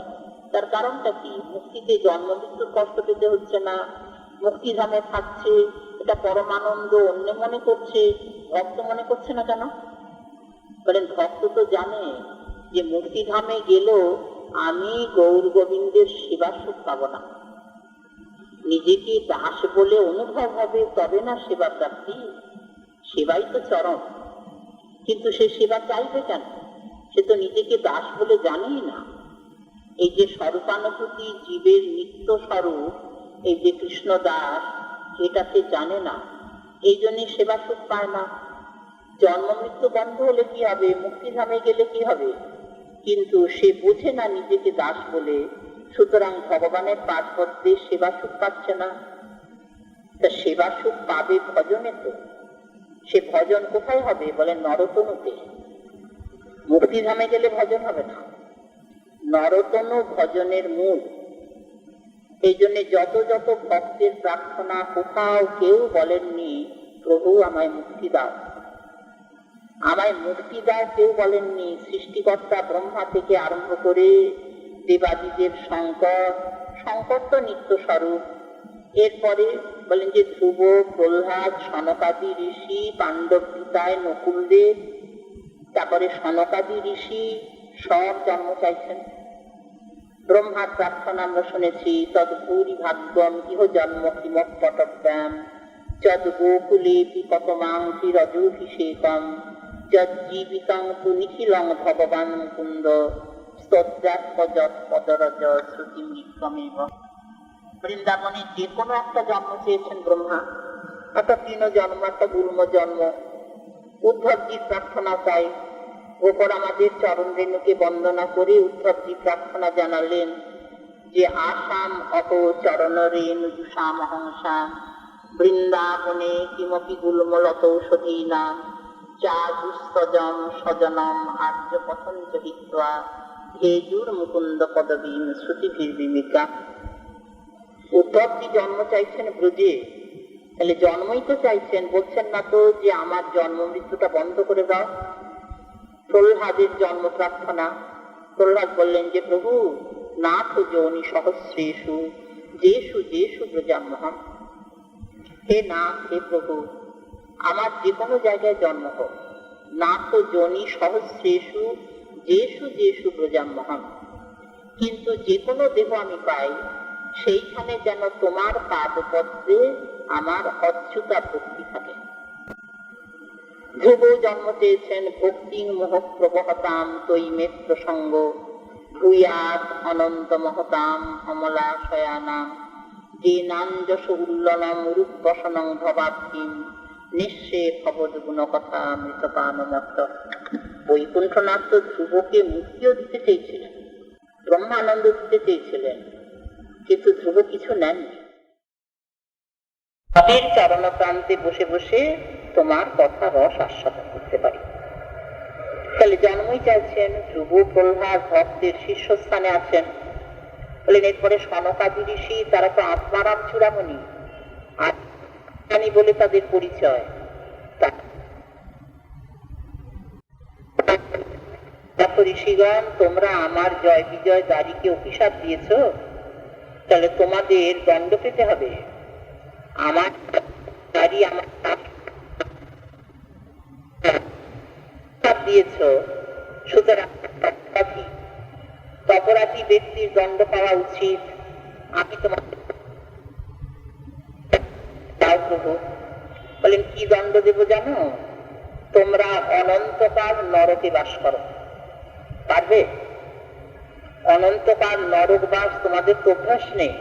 তার কারণটা কি? মুক্তিতে জন্ম মৃত্যুর কষ্ট পেতে হচ্ছে না, মুক্তিধামে থাকছে, এটা পরমানন্দ অন্য মনে করছে, ভক্ত মনে করছে না কেন? বলেন ভক্ত তো জানে যে মুক্তিধামে গেলেও আমি গৌর গোবিন্দের সেবা সুখ পাবো না, নিজেকে দাস বলে অনুভব হবে, তবে না সেবা প্রাপ্তি। সেবাই তো চরম, কিন্তু সে সেবা চাইবে কেন? সে তো নিজেকে দাস বলে জানেই না। এই যে স্বরূপানুভূতি জীবের নিত্য স্বরূপ, এই যে কৃষ্ণ দাস, এটা সে জানে না, এই জন্যই সেবা সুখ পায় না। জন্ম মৃত্যু বন্ধ হলে কি হবে, মুক্তিধামে গেলে কি হবে, কিন্তু সে বোঝে না নিজেকে দাস বলে, সুতরাং ভগবানের পার্শ্বদের সেবা সুখ পাচ্ছে না। তা সেবা সুখ পাবে ভজনে। তো সে ভজন কোথায় হবে? বলে নরতনুতে। মুক্তিধামে গেলে ভজন হবে না, নরতনু ভজনের মূল। এই জন্য যত যত ভক্তের প্রার্থনা, কোথাও কেউ বলেননি প্রভু আমায় মুক্তি দাও, আমায় মুক্তি দাও কেউ বলেননি। সৃষ্টিকর্তা ব্রহ্মা থেকে আরম্ভ করে দেবাদিদেব শঙ্কর, শঙ্কর তো নিত্য স্বরূপ। এরপরে বলেন যে ধ্রুব, প্রহ্লাদ, সনকাদি ঋষি, পাণ্ডব পিতায় নকুলদেব, তারপরে সনকাদি ঋষি সব জন্ম চাইছেন। ব্রহ্মার প্রার্থনা আমরা শুনেছি, তদ্ভূরি ভাগ্যম ইহ জন্ম কিমপটব্যাম যদ গোকুলে পিকতমাংসি রজোভিষেকম যজ্জীবিতং তু নিখিলং ভগবান মুকুন্দ স্তোত্রাৎপদরজ শ্রুতি মৃত্যমেব। বৃন্দাবনে যে কোনো একটা জন্ম চেয়েছেন ব্রহ্মা, একটা তৃণ জন্ম, একটা গুল্ম জন্ম। উদ্ধবজির প্রার্থনা চাই। ওপর আমাদের চরণ রেণুকে বন্দনা করে উদ্ধবজি প্রার্থনা জানালেন যে আসাম অপ চরণ রেণু জুষাম হংসাম বৃন্দাবনে কিমপি গুল্মলত ঔষধীনা চা দুস্তজম স্বজনম আর্য পথঞ্চ হিত্বা হেজুর মুকুন্দ পদবীম শ্রুতিভির বিমিকা। উদ্ধবজি জন্ম চাইছেন ব্রজে, তাহলে জন্মই তো চাইছেন, বলছেন না তো যে আমার জন্ম মৃত্যুটা বন্ধ করে দাও। প্রহ্লাদের জন্ম প্রার্থনা, প্রহ্লাদ বললেন যে প্রভু নাথ যোনি সহস্রেষু যেষু যেষু ব্রজাম্যহম। হে নাথ, হে প্রভু, আমার যে কোনো জায়গায় জন্ম হোক, নাথ যোনি সহস্রেষু যেষু যেষু ব্রজাম্যহম, কিন্তু যে কোনো দেহ আমি পাই সেইখানে যেন তোমার পাদপদ্মে আমার অচ্যুতা ভক্তি থাকে। ধ্রুব জন্ম চেয়েছেন ভক্তি মোহ প্রবহতাম তৈমের প্রসঙ্গ ভূয়াত অনন্ত মহতাম অমলাশয়ানাম যে নাঞ্জস উল্লনম রূপবসনং ভবাত্মীম নিঃশে ভবদ গুণকথা মৃতপানমত্ত। বৈকুণ্ঠনাথ তো ধ্রুবকে মুক্তিও দিতে চেয়েছিলেন, ব্রহ্মানন্দ দিতে চেয়েছিলেন, কিন্তু ধ্রুব কিছু নেননি। তাদের চরণ প্রান্তে বসে বসে তোমার কথা রস আস্বাদন করতে পারি। তাহলে জন্মই চাইছেন। ধ্রুব, প্রহ্লাদ ভক্তের শীর্ষস্থানে আছেন। বলেন এরপরে সনকাদি ঋষি, তারা তো আত্মারাম চূড়ামণি, আত্মানি বলে তাদের পরিচয়। ঋষিগণ, তোমরা আমার জয় বিজয় দাঁড়িকে অভিশাপ দিয়েছ, তাহলে তোমাদের দণ্ড পেতে হবে। আমার দাঁড়ি আমার দিয়েছ, সুতরাং অপরাধী ব্যক্তির দণ্ড পাওয়া উচিত। আমি তোমাকে দাও প্রভু। বলেন কি দণ্ড দেব জানো? তোমরা অনন্তকাল নরকে বাস করো, পারবে? অনন্তকাল নরক বাস তোমাদের তো অভ্যাস নেই।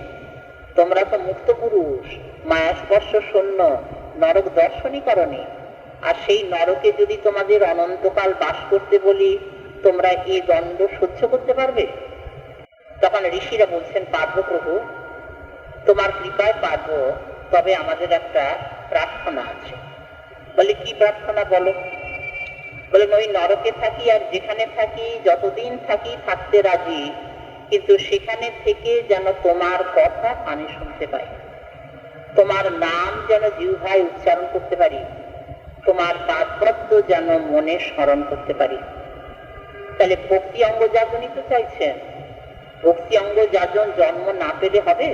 তোমরা তো মুক্ত পুরুষ, মায়াস্পর্শ শূন্য, নরক দর্শনই করনি। আর সেই নরকে যদি তোমাদের অনন্তকাল বাস করতে বলি, তোমরা এই দণ্ড সহ্য করতে পারবে? তখন ঋষিরা বলছেন পারবো প্রভু, তোমার কৃপায় পারবো, তবে আমাদের একটা প্রার্থনা আছে। বলে কি প্রার্থনা বলো? বলেন ওই নরকে থাকি আর যেখানে থাকি, যতদিন থাকি থাকতে রাজি, কিন্তু সেখানে থেকে যেন তোমার কথা কানে শুনতে পাই, তোমার নাম যেন জিহ্বায় উচ্চারণ করতে পারি, তোমার তাৎপর্য যেন মনে স্মরণ করতে পারি। তাহলে ভক্তি অঙ্গ যাজনই তো চাইছেন। ভক্তি অঙ্গ যাজন জন্ম না পেলে হবে?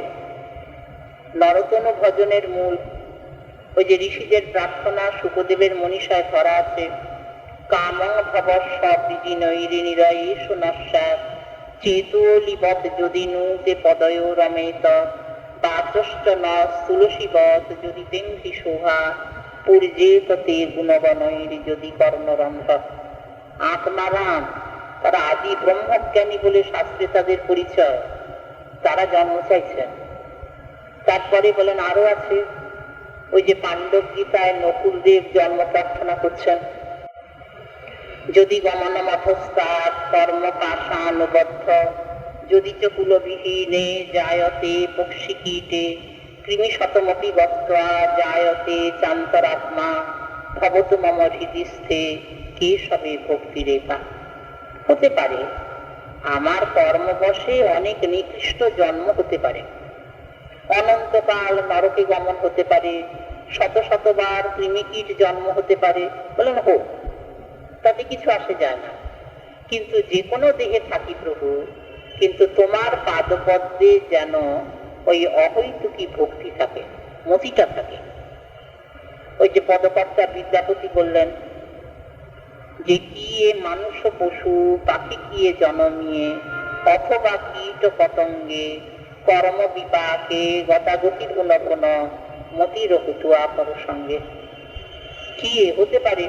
নরতন ভজনের মূল ওই যে ঋষিদের প্রার্থনা শুকদেবের মনীষায় ধরা আছে, কামং ভবস্ব বিজিনৈরিনিরয়েষু নস্যাৎ চেতোলিবৎ যদিনু তে পদয় রমেত বাচষ্ট ন তুলসীবৎ যদি তেঙ্ঘি শোভা পূর্যেত তে গুণগণৈর যদি কর্ণরম্ভ। আত্মারাম, তারা আদি ব্রহ্মজ্ঞানী বলে শাস্ত্রে তাদের পরিচয়, তারা জন্ম চাইছেন। তারপরে বলেন আরো আছে, ওই যে পাণ্ডব গীতায় নকুলদেব জন্ম প্রার্থনা করছেন, যদি গমনমথস্তাৎ কর্ম পাশানুবদ্ধ যদি চ কুলবিহীনে জায়তে পক্ষিকীটে কৃমি শতমপি গত্বা জায়তে চান্তরাত্মা ভবতু মম হৃদিস্থে কেশবে ভক্তি রেখা। হতে পারে আমার কর্মবশে অনেক নিকৃষ্ট জন্ম হতে পারে, অনন্তকাল নরকে গমন হতে পারে, শত শতবার কৃমিকীট জন্ম হতে পারে। বলেন হোক, তাতে কিছু আসে যায় না, কিন্তু যে কোনো দেহে থাকি প্রভু, কিন্তু তোমার পাদপদ্মে যেন ওই অহৈতুকী ভক্তি থাকে, মতিটা থাকে। ওই যে পদকর্তা বিদ্যাপতি বললেন যে কিয়ে মানুষ পশু পাখি কিয়ে জনমিয়ে অথবা কীট পতঙ্গে কর্ম বিপাকে গতাগতি পুন পুন মতির হুতুয়া পর সঙ্গে। কিয়ে হতে পারে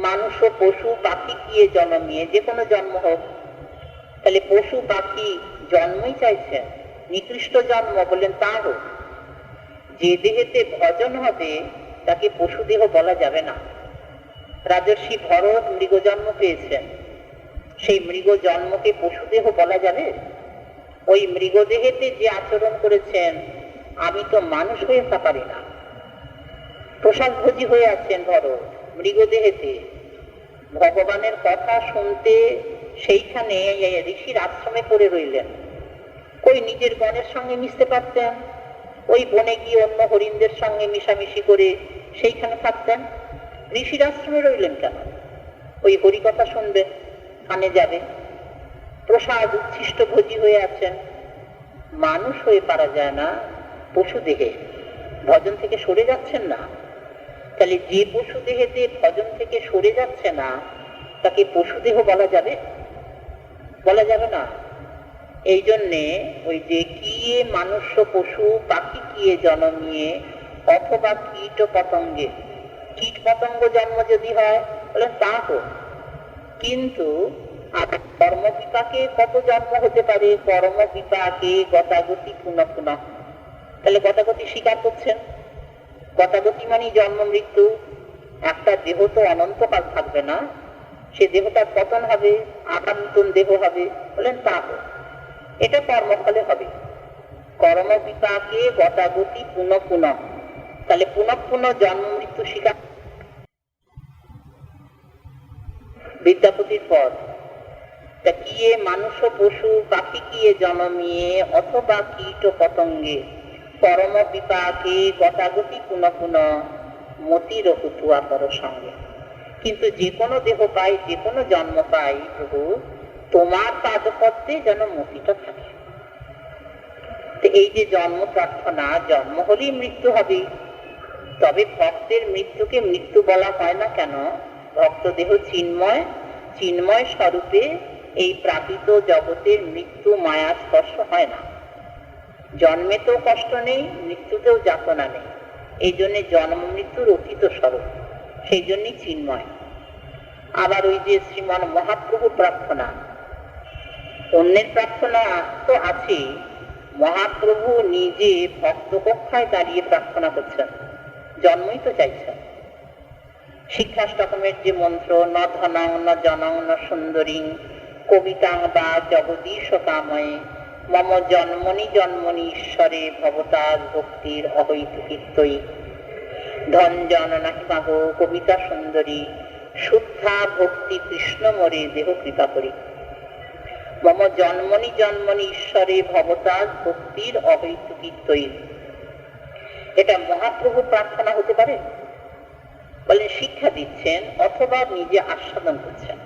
মানুষ পশু পাখি কিয়ে জন্মিয়ে, যে কোনো জন্ম হোক। তাহলে পশু পাখি জন্মই চাইছেন, নিকৃষ্ট জন্ম বললেন তা হোক। যে দেহেতে ভজন হবে তাকে পশু দেহ বলা যাবে না। রাজর্ষি ভরত মৃগ জন্ম পেয়েছেন, সেই মৃগ জন্মকে পশু দেহ বলা যাবে? ওই মৃগ দেহেতে যে আচরণ করেছেন, আমি তো মানুষ হয়ে তা পারি না। প্রসাদ ভোজি হয়ে আছেন ভরত মৃগ দেহেতে, ভগবানের কথা শুনতে সেইখানে ঋষির আশ্রমে পড়ে রইলেন। ওই নিজের বনের সঙ্গে মিশতে পারতেন, ওই বনে গিয়ে অন্য হরিণদের সঙ্গে মিশামিশি করে সেইখানে থাকতেন। ঋষির আশ্রমে রইলেন কেন? ওই হরি কথা শুনবেন, কানে যাবে। প্রসাদ উচ্ছিষ্ট ভোজি হয়ে আছেন, মানুষ হয়ে পারা যায় না, পশু দেহে ভজন থেকে সরে যাচ্ছেন না। তাহলে যে পশু দেহেতে ভজন থেকে সরে যাচ্ছে না তাকে পশু দেহ বলা যাবে? বলা যাবে না। এই জন্যে ওই যে কিয়ে মানুষ পশু পাখি কিয়ে জন্মিয়ে অথবা কীট পতঙ্গে, কীট পতঙ্গ জন্ম যদি হয় বলে তা হোক, কিন্তু কর্ম বিপাকে কত জন্ম হতে পারে? কর্ম বিপাকে গতাগতি পুনঃ পুনঃ। তাহলে গতাগতি স্বীকার করছেন। গতাগতি মানে জন্ম মৃত্যু। একটা দেহ তো অনন্তকাল থাকবে না, সে দেহটার পতন হবে, আবার নতুন দেহ হবে। বলেন তা হোক, এটা কর্মফলে হবে। কর্ম বিপাকে গতাগতি পুনঃ পুনঃ। তাহলে পুনঃ পুনঃ জন্ম মৃত্যু স্বীকার। বিদ্যাপতির পদ, তা কিয়ে মানুষ পশু পাখি কিয়ে জন্মিয়ে অথবা কীট পতঙ্গে কর্ম বিপাকে গতাগতি পুনঃ পুনঃ মতির হুতুয়া পর সঙ্গে। কিন্তু যে কোনো দেহ পাই, যে কোনো জন্ম পাই প্রভু, তোমার পাদপদ্মে যেন মতিটা থাকে। এই যে জন্ম প্রার্থনা, জন্ম হলেই মৃত্যু হবে, তবে ভক্তের মৃত্যুকে মৃত্যু বলা হয় না কেন? ভক্ত দেহ চিন্ময়, চিন্ময় স্বরূপে এই প্রাকৃত জগতের মৃত্যু মায়া স্পর্শ হয় না। জন্মেতেও কষ্ট নেই, মৃত্যুতেও যাতনা নেই। এই জন্য জন্ম মৃত্যুর অতীত স্বরূপ, সেই জন্যই চিন্ময়। আবার ওই যে শ্রীমান মহাপ্রভু প্রার্থনা, অন্যের প্রার্থনা তো আছে, মহাপ্রভু নিজে ভক্ত কক্ষায় দাঁড়িয়ে প্রার্থনা করছেন, জন্মই তো চাইছেন। শিক্ষাষ্টকমের যে মন্ত্র, ন ধনং ন জনং ন সুন্দরী কবিতাং বা জগদীশ কাময়ে মম জন্মনি জন্মনি ঈশ্বরে ভবতার ভক্তির অহৈতুকিত্বই ধন জন নাহি মাগো কবিতা সুন্দরী শুদ্ধা ভক্তি কৃষ্ণ মরে দেহ কৃপা করি। মম জন্মনি জন্মনি ঈশ্বরে ভবতার ভক্তির অহৈতুকিত্বই। এটা মহাপ্রভু প্রার্থনা হতে পারে? বলে শিক্ষা দিচ্ছেন অথবা নিজে আস্বাদন করছেন।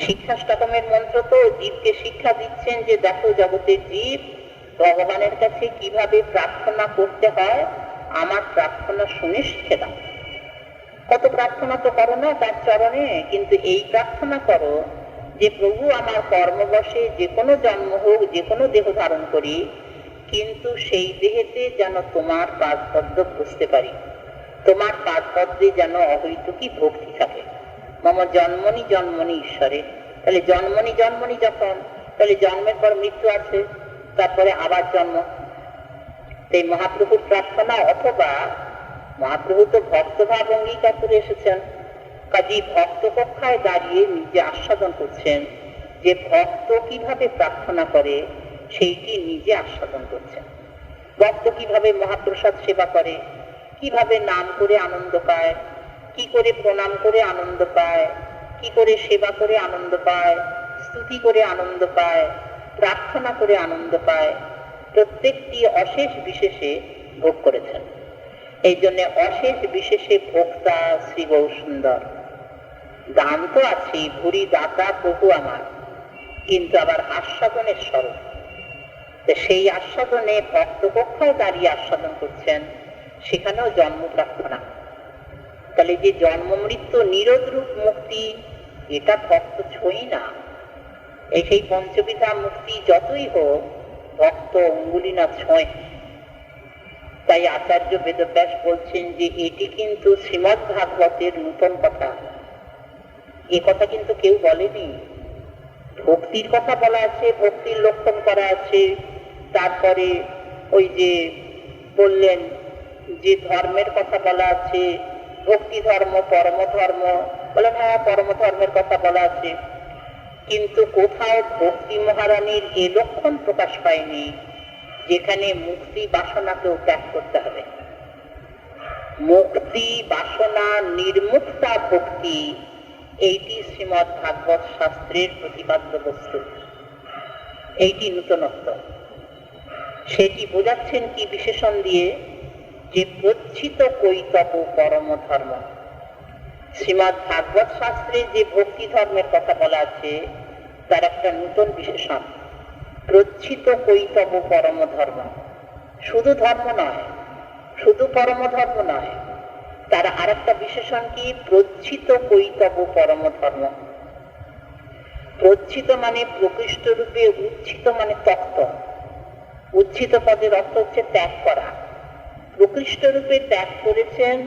শিক্ষাষ্টকমের মন্ত্র তো জীবকে শিক্ষা দিচ্ছেন যে দেখো জগতের জীব ভগবানের কাছে কিভাবে প্রার্থনা করতে হয় আমার প্রার্থনা শুনে শিখে দাও। কত প্রার্থনা তো করো না তার চরণে, কিন্তু এই প্রার্থনা করো যে প্রভু আমার কর্মবশে যে কোনো জন্ম হোক, যে কোনো দেহ ধারণ করি, কিন্তু সেই দেহেতে যেন তোমার পাদপদ্ম বুঝতে পারি, তোমার পাদপদ্মে যেন অহৈতুকী ভক্তি থাকে। মম জন্মনি জন্মনি ঈশ্বরে। তাহলে জন্মনি জন্মনি যখন, তাহলে জন্মের পর মৃত্যু আছে, তারপরে আবার জন্ম। এই মহাপ্রভুর প্রার্থনা, অথবা মহাপ্রভু তো ভক্তভাব অঙ্গীকার করে এসেছেন, কাজী ভক্ত কক্ষায় দাঁড়িয়ে নিজে আস্বাদন করছেন যে ভক্ত কিভাবে প্রার্থনা করে সেইটি নিজে আস্বাদন করছেন। ভক্ত কিভাবে মহাপ্রসাদ সেবা করে, কিভাবে নাম করে আনন্দ পায়, কি করে প্রণাম করে আনন্দ পায়, কি করে সেবা করে আনন্দ পায়, স্তুতি করে আনন্দ পায়, প্রার্থনা করে আনন্দ পায়, প্রত্যেকটি অশেষ বিশেষে ভোগ করেছেন। এই জন্য অশেষ বিশেষে ভোক্তা শ্রী গৌরসুন্দর। দান তো আছে, ভুরি দাতা প্রভু আমার, কিন্তু আবার আস্বাদনের স্বরূপ। সেই আস্বাদনে ভক্ত কক্ষায় দাঁড়িয়ে আস্বাদন করছেন, সেখানেও জন্ম প্রার্থনা। তাহলে যে জন্ম মৃত্যু নিরোধ রূপ মুক্তি, এটা ভক্ত ছই না। এই সেই পঞ্চবিধা মুক্তি যতই হোক, ভক্ত অঙ্গুলি না ছোঁয়। তাই আচার্য বেদব্যাস বলছেন যে এটি কিন্তু শ্রীমদ্ ভাগবতের নূতন কথা। এ কথা কিন্তু কেউ বলেনি। ভক্তির কথা বলা আছে, ভক্তির লক্ষণ করা আছে, তারপরে ওই যে বললেন যে ধর্মের কথা বলা আছে, ভক্তি ধর্ম, পরম ধর্ম, বলেন হ্যাঁ পরম ধর্মের কথা বলা আছে, কিন্তু কোথাও ভক্তি মহারানীর এ লক্ষণ প্রকাশ পায়নি যেখানে মুক্তি বাসনাকেও ত্যাগ করতে হবে। মুক্তি বাসনা নির্মুক্তা ভক্তি, এইটি শ্রীমদ্ ভাগবত শাস্ত্রের প্রতিপাদ্য বস্তু, এইটি নূতনত্ব। সেটি বোঝাচ্ছেন কি বিশেষণ দিয়ে, যে প্রচ্ছিত কৈতব পরম ধর্ম। শ্রীমদ্ ভাগবত শাস্ত্রে যে ভক্তি ধর্মের কথা বলা আছে তার একটা নূতন বিশেষণ, প্রচ্ছিত কৈতব পরম ধর্ম। শুধু ধর্ম নয়, শুধু পরম ধর্ম নয়, তার আর একটা বিশেষণ কি, প্রচ্ছিত কৈতব পরম ধর্ম। প্রচ্ছিত মানে প্রকৃষ্ট রূপে, উচ্ছিত মানে তপ্ত। উচ্ছিত পদের অর্থ হচ্ছে ত্যাগ করা। প্রকৃষ্ট রূপে ত্যাগ করেছেন,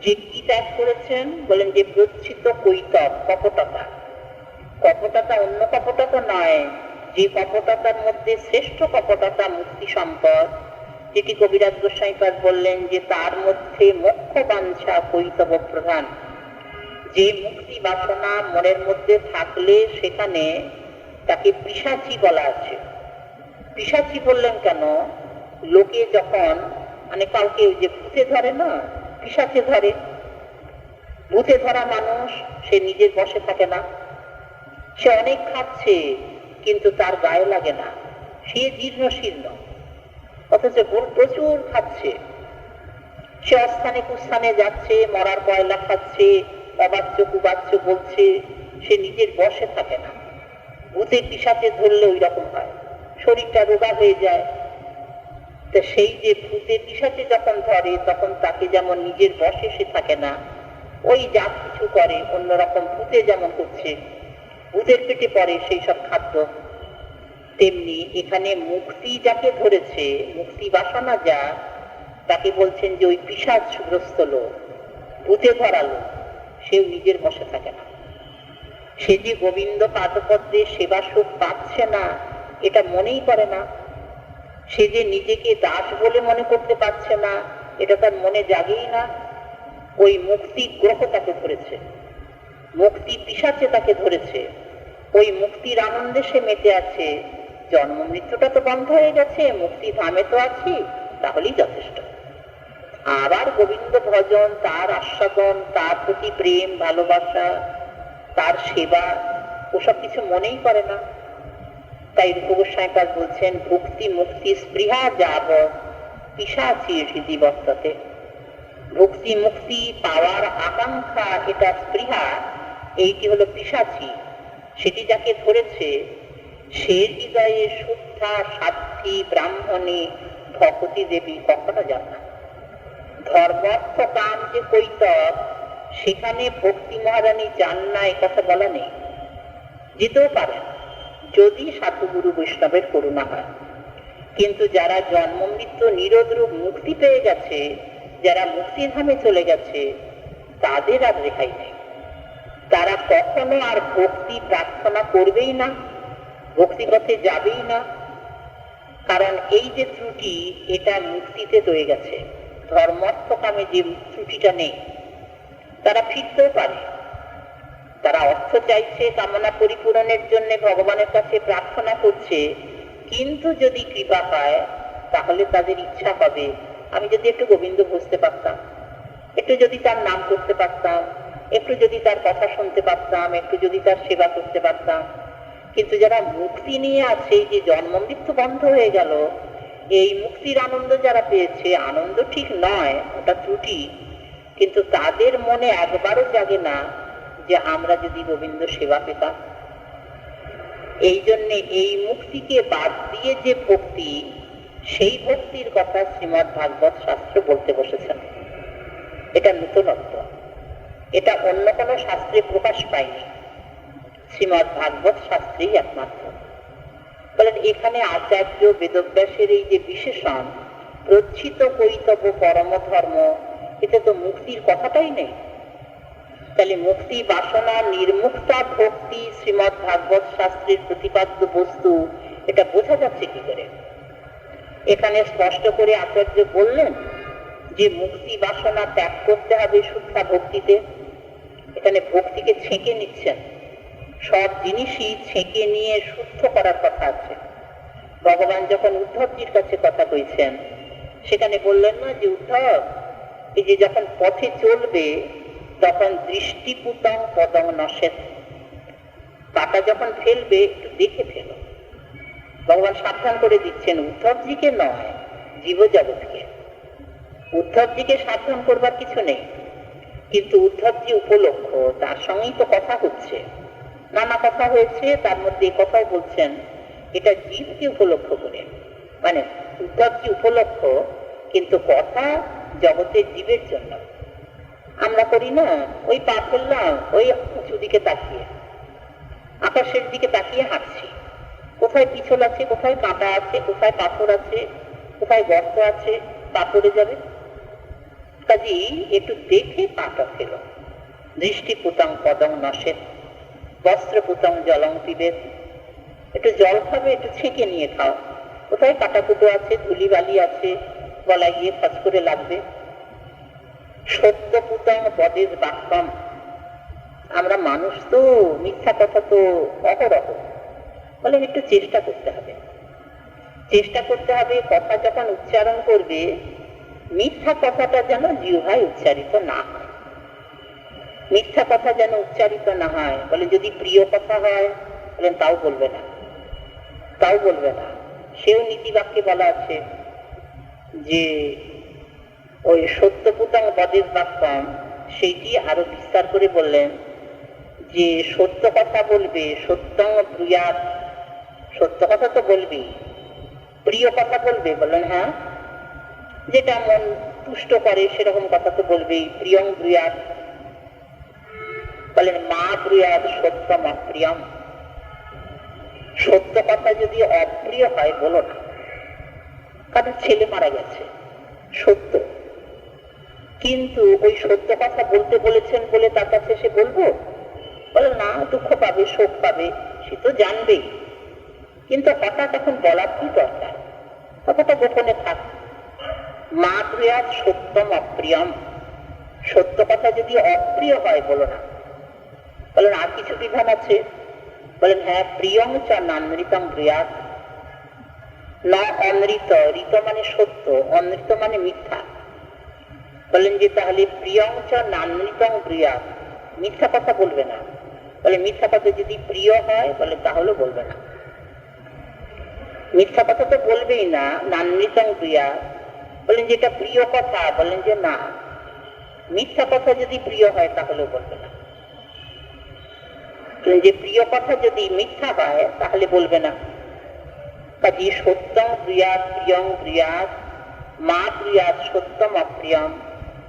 যে কি ত্যাগ করেছেন বলেন যে প্রচ্ছিত কৈতব, কপটতা। কপটতা অন্য কপটতা নয়, যে কপটতার মধ্যে শ্রেষ্ঠ কপটতা মুক্তি সম্পদ, যেটি কবিরাজ গোস্বামীপাদ বললেন যে তার মধ্যে মোক্ষ বাঞ্ছা কৈতব প্রধান। যে মুক্তি বাসনা মনের মধ্যে থাকলে সেখানে তাকে পিশাচি বলা আছে। পিশাচি বললেন কেন, লোকে যখন মানে কাউকে যে ভূতে ধরে না, পিশাচে ধরে, ভূতে ধরা মানুষ সে নিজের বশে থাকে না, সে অনেক খাচ্ছে কিন্তু তার গায়ে লাগে না, সে জীর্ণ শীর্ণ, অথচ প্রচুর খাচ্ছে, সে অস্থানে কুস্থানে যাচ্ছে, মরার কয়লা খাচ্ছে, অবাচ্য কুবাচ্য বলছে, সে নিজের বশে থাকে না। ভূতের পিশাচে ধরলে ওই রকম হয়, শরীরটা রোগা হয়ে যায়। তো সেই যে ভূতের পিশাচে যখন ধরে তখন তাকে যেমন নিজের বশে সে থাকে না, ওই যা কিছু করে অন্যরকম ভূতে যেমন করছে, ভূতের পেটে পড়ে সেই সব খাদ্য, তেমনি এখানে মুক্তি যাকে ধরেছে, মুক্তি বাসনা যা, তাকে বলছেন যে ওই পিশাচগ্রস্ত লোক, ভূতে ধরা লোক, সেও নিজের বশে থাকে না। সে যে গোবিন্দ পাদপদ্মে সেবা সুখ পাচ্ছে না এটা মনেই করে না, সে যে নিজেকে দাস বলে মনে করতে পারছে না এটা তার মনে জাগেই না। ওই মুক্তি গ্রহ তাকে ধরেছে, মুক্তি পিশাচে তাকে ধরেছে, ওই মুক্তির আনন্দে সে মেতে আছে। জন্ম মৃত্যুটা তো বন্ধ হয়ে গেছে, মুক্তি ধামে তো আছি, তাহলেই যথেষ্ট। আবার গোবিন্দ ভজন, তার আস্বাদন, তার প্রতি প্রেম ভালোবাসা, তার সেবা, ওসব কিছু মনেই করে না। তাই রূপ গোস্বামীপাদ বলছেন ভক্তি মুক্তি স্পৃহা যাব পিশাচি হৃদি বর্ততে। ভক্তি মুক্তি পাওয়ার আকাঙ্ক্ষা, এটা স্পৃহা, এইটি হলো পিশাচি। সেটি যাকে ধরেছে সে হৃদয়ে শুদ্ধা সাধ্বী ব্রাহ্মণী ভগবতী দেবী কখনো যান না। ধর্মার্থ কাম যে কৈতব, সেখানে ভক্তি মহারানী যান না এ কথা বলা নেই, যেতেও পারেন যদি সাধুগুরু বৈষ্ণবের করুণা হয়। কিন্তু যারা জন্ম মৃত্যু নিরোধ রূপ মুক্তি পেয়ে গেছে, যারা মুক্তিধামে চলে গেছে, তাদের আর রেহাই নেই। তারা কখনো আর ভক্তি প্রার্থনা করবেই না, ভক্তিপথে যাবেই না। কারণ এই যে ত্রুটি, এটা মুক্তিতে রয়ে গেছে, ধর্মার্থ কামে যে ত্রুটিটা নেই। তারা ফিরতেও পারে, তারা অর্থ চাইছে, কামনা পরিপূরণের জন্য ভগবানের কাছে প্রার্থনা করছে, কিন্তু যদি কৃপা পায় তাহলে তাদের ইচ্ছা হবে আমি যদি একটু গোবিন্দ বুঝতে পারতাম, একটু যদি তার নাম করতে পারতাম, একটু যদি তার কথা শুনতে পারতাম, একটু যদি তার সেবা করতে পারতাম। কিন্তু যারা মুক্তি নিয়ে আছে, যে জন্ম মৃত্যু বন্ধ হয়ে গেল, এই মুক্তির আনন্দ যারা পেয়েছে, আনন্দ ঠিক নয়, ওটা ত্রুটি, কিন্তু তাদের মনে একবারও জাগে না যে আমরা যদি গোবিন্দ সেবা পেতাম। এই জন্যে এই মুক্তিকে বাদ দিয়ে যে ভক্তি, সেই ভক্তির কথা শ্রীমদ্ ভাগবত শাস্ত্র বলতে বসেছেন। এটা নূতনত্ব, এটা অন্য কোনো শাস্ত্রে প্রকাশ পায়নি, শ্রীমদ্ ভাগবত শাস্ত্রেই একমাত্র। বলেন এখানে আচার্য বেদব্যাসের এই যে বিশেষণ প্রচ্ছিত কৈতব্য পরম ধর্ম, এতে তো মুক্তির কথাটাই নেই। তাহলে মুক্তি বাসনা নির্মুক্তা ভক্তি শ্রীমদ্ ভাগবত শাস্ত্রের প্রতিপাদ্য বস্তু, এটা বোঝা যাচ্ছে কি করে? এখানে স্পষ্ট করে আচার্য বললেন যে মুক্তি বাসনা ত্যাগ করতে হবে শুদ্ধা ভক্তিতে। এখানে ভক্তিকে ছেঁকে নিচ্ছেন, সব জিনিসই ছেঁকে নিয়ে শুদ্ধ করার কথা আছে। ভগবান যখন উদ্ধবজির কাছে কথা কইছেন, সেখানে বললেন না যে উদ্ধব, এই যে যখন পথে চলবে তখন দৃষ্টিপুতং পদং নশেত, পাটা যখন ফেলবে একটু দেখে ফেলো। ভগবান সাবধান করে দিচ্ছেন, উদ্ধবজিকে নয়, জীবজগৎকে। উদ্ধবজিকে সাবধান করবার কিছু নেই, কিন্তু উদ্ধবজি উপলক্ষ, তার সঙ্গেই তো কথা হচ্ছে, নানা কথা হয়েছে, তার মধ্যে কথাও বলছেন, এটা জীবকে উপলক্ষ করে। মানে উদ্ধবজি উপলক্ষ, কিন্তু কথা জগতের জীবের জন্য। আমরা করি না, ওই পা ফেললাম, ওই উঁচু দিকে তাকিয়ে, আকাশের দিকে তাকিয়ে হাঁটছি, কোথায় পিছল আছে, কোথায় কাঁটা আছে, কোথায় পাথর আছে, কোথায় গর্ত আছে, পা পড়ে যাবে। কাজেই একটু দেখে পাটা ফেলো। দৃষ্টিপুতং পদং নশেত, বস্ত্রপুতং জলং পিবেত, একটু জল খাবে, একটু ছেঁকে নিয়ে খাও, কোথায় কাটাকুটো আছে, ধুলি বালি আছে, গলায় গিয়ে ফাঁস করে লাগবে। সত্যপুতং বদের বাক্যম, আমরা মানুষ তো, মিথ্যা কথা তো অহরহ, বলে একটু চেষ্টা করতে হবে। চেষ্টা করতে হবে কথা যখন উচ্চারণ করবে, মিথ্যা কথাটা যেন জিহ্বায় উচ্চারিত না হয়, মিথ্যা কথা যেন উচ্চারিত না হয়। বলে যদি প্রিয় কথা হয়, বলেন তাও বলবে না, তাও বলবে না। সেও নীতিবাক্যে বলা আছে যে ওই সত্যপুতং বদের বাক্যম, সেইটি আরো বিস্তার করে বললেন যে সত্য কথা বলবে, সত্যং ব্রূয়াৎ, সত্য কথা তো বলবি, প্রিয় কথা বলবে। বললেন হ্যাঁ, যেটা মন তুষ্ট করে সেরকম কথা তো বলবেই, প্রিয়ং ব্রূয়াৎ। বলেন মা ব্রূয়াৎ সত্যম অপ্রিয়ম, সত্য কথা যদি অপ্রিয় হয় বলো না। কারণ ছেলে মারা গেছে, সত্য, কিন্তু ওই সত্য কথা বলতে বলেছেন বলে তার কাছে সে বলবো? বলে না, দুঃখ পাবে, শোক পাবে, সে তো জানবেই, কিন্তু হঠাৎ এখন বলার কি দরকার, কথাটা গোপনে থাক। মা ব্রূয়াৎ সত্যম অপ্রিয়ম, সত্য কথা যদি অপ্রিয় হয় বলো না। বলেন আর কিছু বিধান আছে? বলেন হ্যাঁ, প্রিয়ং চ নানৃতং ব্রূয়াৎ, না অনৃত, ঋত মানে সত্য, অনৃত মানে মিথ্যা। বলেন যে তাহলে প্রিয়ং চ নানৃতং ব্রূয়াৎ, মিথ্যা কথা বলবে না। বলে মিথ্যা কথা যদি প্রিয় হয়, বলে তাহলে বলবে না। মিথ্যা কথা তো বলবেই না, নানৃতং ব্রূয়াৎ। বলেন যেটা প্রিয় কথা, বলেন যে না, মিথ্যা কথা যদি প্রিয় হয় তাহলেও বলবে না। যে প্রিয় কথা যদি মিথ্যা হয় তাহলে বলবে না। কাজে সত্যং ব্রূয়াৎ প্রিয়ং ব্রূয়াৎ, মা ব্রূয়াৎ সত্যম অপ্রিয়ম,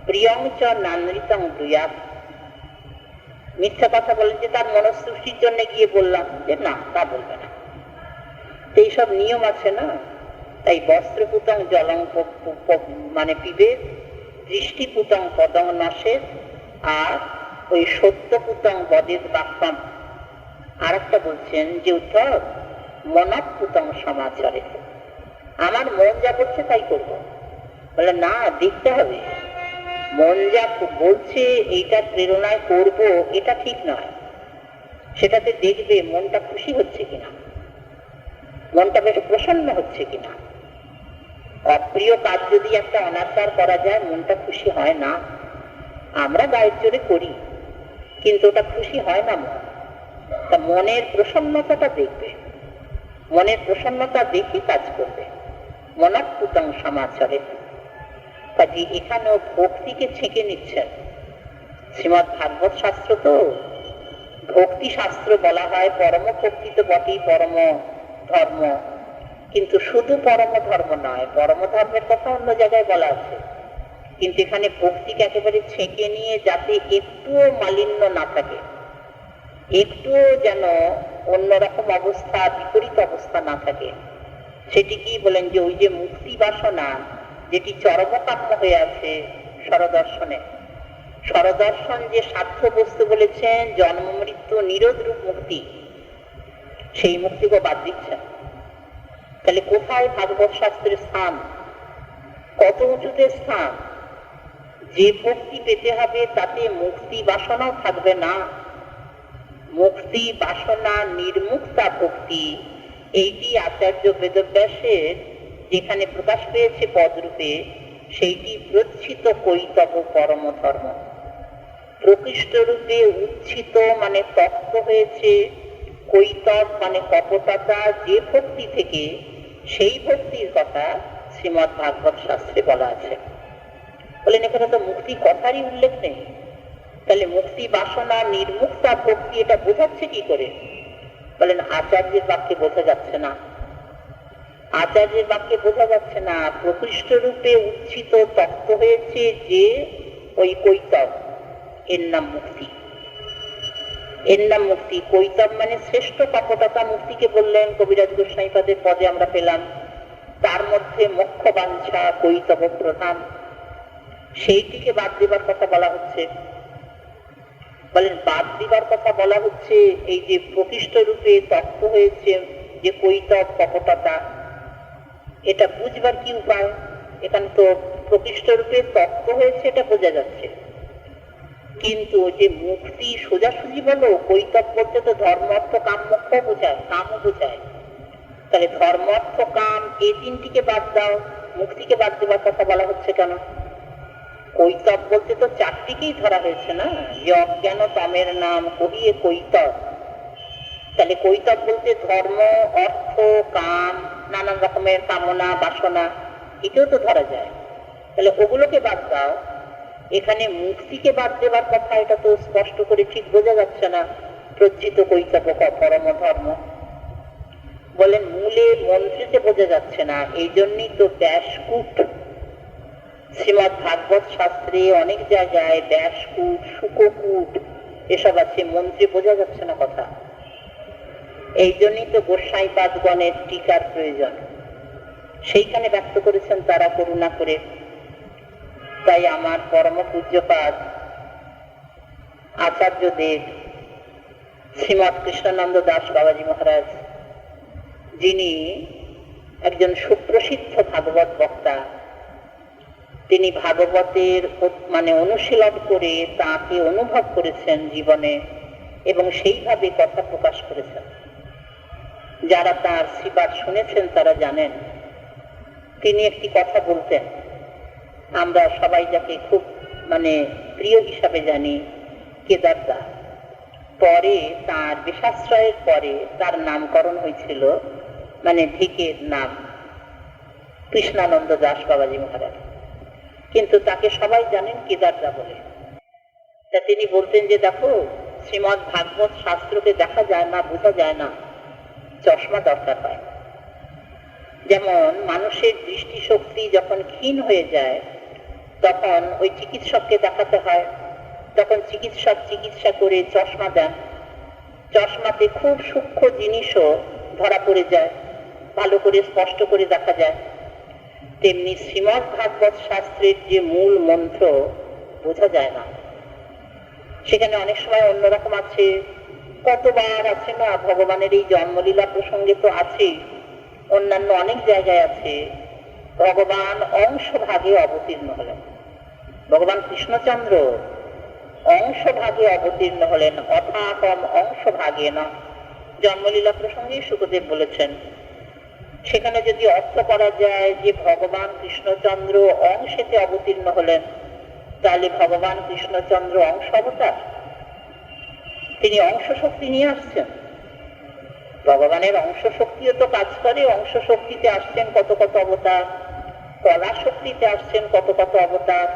প্রিয়ং চ নানৃতং ব্রুয়াৎ। মিথ্যা কথা বলেন যে তার মনস্তুষ্টির জন্য গিয়ে বললাম, যে না, তা বলবে না। এইসব নিয়ম আছে না। তাই বস্ত্রপুতং জলং মানে পিবে, দৃষ্টিপুতং পদং নশের, আর ওই সত্যপুতং বদেদ বাক্যম। আর একটা বলছেন যে উদ্ধব, মনঃপুতং সমাচারে, আমার মন যা করছে তাই করব। বলে না, দেখতে হবে মন যা বলছে এইটা প্রেরণায় করব, এটা ঠিক নয়। সেটাতে দেখবে মনটা খুশি হচ্ছে কিনা, মনটা বেশ প্রসন্ন হচ্ছে কিনা। অপ্রিয় কাজ যদি একটা অনাচার করা যায়, মনটা খুশি হয় না। আমরা গায়ের জোরে করি, কিন্তু ওটা খুশি হয় না মন। তা মনের প্রসন্নতাটা দেখবে, মনের প্রসন্নতা দেখে কাজ করবে। মনঃপুতং সমাচারে। কাজে এখানেও ভক্তিকে ছেঁকে নিচ্ছেন। শ্রীমৎ ভাগবত শাস্ত্র তো ভক্তি শাস্ত্র বলা হয়, পরম ভক্তি তো বটেই পরম ধর্ম, কিন্তু শুধু পরম ধর্ম নয়, পরম ধর্মের কথা অন্য জায়গায় বলা আছে। কিন্তু এখানে ভক্তিকে একেবারে ছেঁকে নিয়ে যাতে একটুও মালিন্য না থাকে, একটুও যেন অন্যরকম অবস্থা, বিপরীত অবস্থা না থাকে, সেটি কি বলেন যে ওই যে মুক্তি বাসনা যেটি চরমকাম্য হয়ে আছে স্বরদর্শনে, স্বরদর্শন যে সাধ্য বস্তু বলেছেন জন্ম মৃত্যু নিরোধ রূপ মুক্তি, সেই মুক্তিকে বাদ দিচ্ছেন। তাহলে কোথায় ভাগবত শাস্ত্রের স্থান? কত উঁচুতে স্থান! যে ভক্তি পেতে হবে তাতে মুক্তি বাসনাও থাকবে না। মুক্তি বাসনা নির্মুক্তা ভক্তি, এইটি আচার্য বেদব্যাসের যেখানে প্রকাশ পেয়েছে পদরূপে, সেইটি প্রচ্ছিত কৈতব পরম ধর্ম। প্রকৃষ্ট রূপে উচ্ছিত মানে তপ্ত হয়েছে, কৈতব মানে কপটতা, যে ভক্তি থেকে, সেই ভক্তির কথা শ্রীমৎ ভাগবত শাস্ত্রে বলা আছে। বলেন এখানে তো মুক্তি কথারই উল্লেখ নেই। তাহলে মুক্তি বাসনা নির্মুক্তা ভক্তি এটা বোঝাচ্ছে কি করে? বলেন আচার্যের বাক্যে বোঝা যাচ্ছে না। আচার্যের বাক্যে বোঝা যাচ্ছে না। প্রকৃষ্ট রূপে উচ্ছিত তপ্ত হয়েছে যে ওই কৈতব, এর নাম মুক্তি, এর নাম মুক্তি। কৈতব মানে শ্রেষ্ঠ কপটতা। মুক্তিকে বললেন কবিরাজ গোস্বামীপাদের পদে আমরা পেলাম, তার মধ্যে মোক্ষ বাঞ্ছা কৈতব প্রধান, সেইটিকে বাদ দেবার কথা বলা হচ্ছে। বলেন বাদ দিবার কথা বলা হচ্ছে এই যে প্রকৃষ্ট রূপে তপ্ত হয়েছে যে কৈতব কপটতা, এটা বুঝবার কি উপায়? এখানে তো প্রকৃষ্ট রূপে তপ্ত হয়েছে এটা বোঝা যাচ্ছে, কিন্তু যে মুক্তি সোজাসুজি বলো, কৈতব বলতে তো ধর্ম অর্থ কাম মোক্ষ বোঝায়, কামও বোঝায়। তাহলে ধর্ম অর্থ কাম এই তিনটিকে বাদ দাও, মুক্তিকে বাদ দেবার কথা বলা হচ্ছে কেন? কৈতব বলতে তো চারটিকেই ধরা হয়েছে না, যে অজ্ঞান তমের নাম কহিয়ে কৈতব। তাহলে কৈতব বলতে ধর্ম অর্থ কাম, নানান রকমের কামনা বাসনা, এটাও তো ধরা যায়। তাহলে ওগুলোকে বাদ দাও, এখানে মুক্তিকে বাদ দেবার কথা এটা তো স্পষ্ট করে ঠিক বোঝা যাচ্ছে না। প্রজ্জিত কৈতব পরম ধর্ম বলেন মূলে মন্ত্রীতে বোঝা যাচ্ছে না। এই জন্যই তো ব্যাসকূট শ্রীমৎ ভাগবত শাস্ত্রে অনেক জায়গায় ব্যাসকূট শুককূট এসব আছে, মন্ত্রে বোঝা যাচ্ছে না কথা। এই জন্যই তো গোস্বামীপাদগণের টিকার প্রয়োজন, সেইখানে ব্যক্ত করেছেন তারা করুণা করে। তাই আমার পরম পূজ্যপাদ আচার্যদেব শ্রীমৎ কৃষ্ণানন্দ দাস বাবাজি মহারাজ, যিনি একজন সুপ্রসিদ্ধ ভাগবত বক্তা, তিনি ভাগবতের মানে অনুশীলন করে তাকে অনুভব করেছেন জীবনে এবং সেইভাবে কথা প্রকাশ করেছেন। যারা তার শ্রীপাঠ শুনেছেন তারা জানেন তিনি একটি কথা বলতেন, আমরা সবাই যাকে খুব মানে প্রিয় হিসাবে জানি, কেদারদা। পরে তার বিশাশ্রয়ের পরে তার নামকরণ হয়েছিল, মানে ভিকের নাম কৃষ্ণানন্দ দাস বাবাজি মহারাজ, কিন্তু তাকে সবাই জানেন কেদারদা বলে। তা তিনি বলতেন যে দেখো, শ্রীমৎ ভাগবত শাস্ত্রকে দেখা যায় না, বোঝা যায় না, চশমা দরকার হয়। যেমন মানুষের দৃষ্টিশক্তি যখন ক্ষীণ হয়ে যায় তখন ওই চিকিৎসককে দেখাতে হয়। তখন চিকিৎসক চিকিৎসা করে চশমা দেন। চশমাতে খুব সূক্ষ্ম জিনিসও ধরা পড়ে যায়, ভালো করে স্পষ্ট করে দেখা যায়। তেমনি শ্রীমদ্ ভাগবত শাস্ত্রের যে মূল মন্ত্র বোঝা যায় না, সেখানে অনেক সময় অন্যরকম আছে, কতবার আছে না, ভগবানের এই জন্মলীলা প্রসঙ্গে তো আছে, অন্যান্য অনেক জায়গায় আছে। ভগবান অংশ ভাগে অবতীর্ণ হলেন, ভগবান কৃষ্ণচন্দ্র অংশ ভাগে অবতীর্ণ হলেন, অথাকম অংশ ভাগে না। জন্মলীলা প্রসঙ্গে শুকদেব বলেছেন। সেখানে যদি অর্থ করা যায় যে ভগবান কৃষ্ণচন্দ্র অংশেতে অবতীর্ণ হলেন, তাহলে ভগবান কৃষ্ণচন্দ্র অংশ অবতার, তিনি অংশ শক্তি নিয়ে আসছেন। ভগবানের অংশ শক্তিও তো কাজ করে, অংশ শক্তিতে আসছেন কত কত অবতার, কলা শক্তিতে আসছেন কত কত অবতার।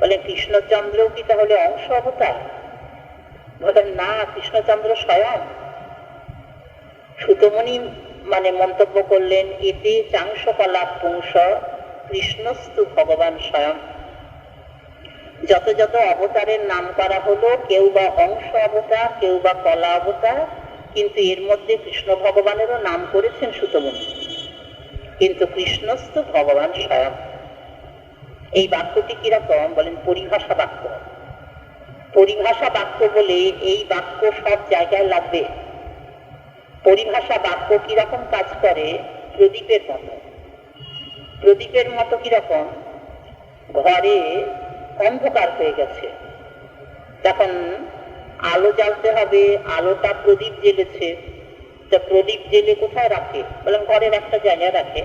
বলে কৃষ্ণচন্দ্র কি তাহলে অংশ অবতার? বলেন না, কৃষ্ণচন্দ্র স্বয়ং। সুতমণি মন্তব্য করলেন, এতে চাংশ কলা পুংস কৃষ্ণস্তু ভগবান স্বয়ং। যত যত অবতারের নাম করা হলো, কেউ বা অংশ অবতার, কেউ বা কলা অবতার, কিন্তু এর মধ্যে কৃষ্ণ ভগবানেরও নাম করেছেন সুতমণি, কিন্তু কৃষ্ণস্তু ভগবান স্বয়ং। এই বাক্যটি কিরকম বলেন? পরিভাষা বাক্য। পরিভাষা বাক্য বলে এই বাক্য সব জায়গায় লাগবে। পরিভাষা বাক্য কিরকম কাজ করে? প্রদীপের মতো। প্রদীপের মতো কিরকম? ঘরে অন্ধকার হয়ে গেছে, তখন আলো জ্বালতে হবে, আলোটা প্রদীপ জ্বেলেছে, তা প্রদীপ জ্বেলে কোথায় রাখে? বলেন ঘরের একটা জায়গায় রাখে।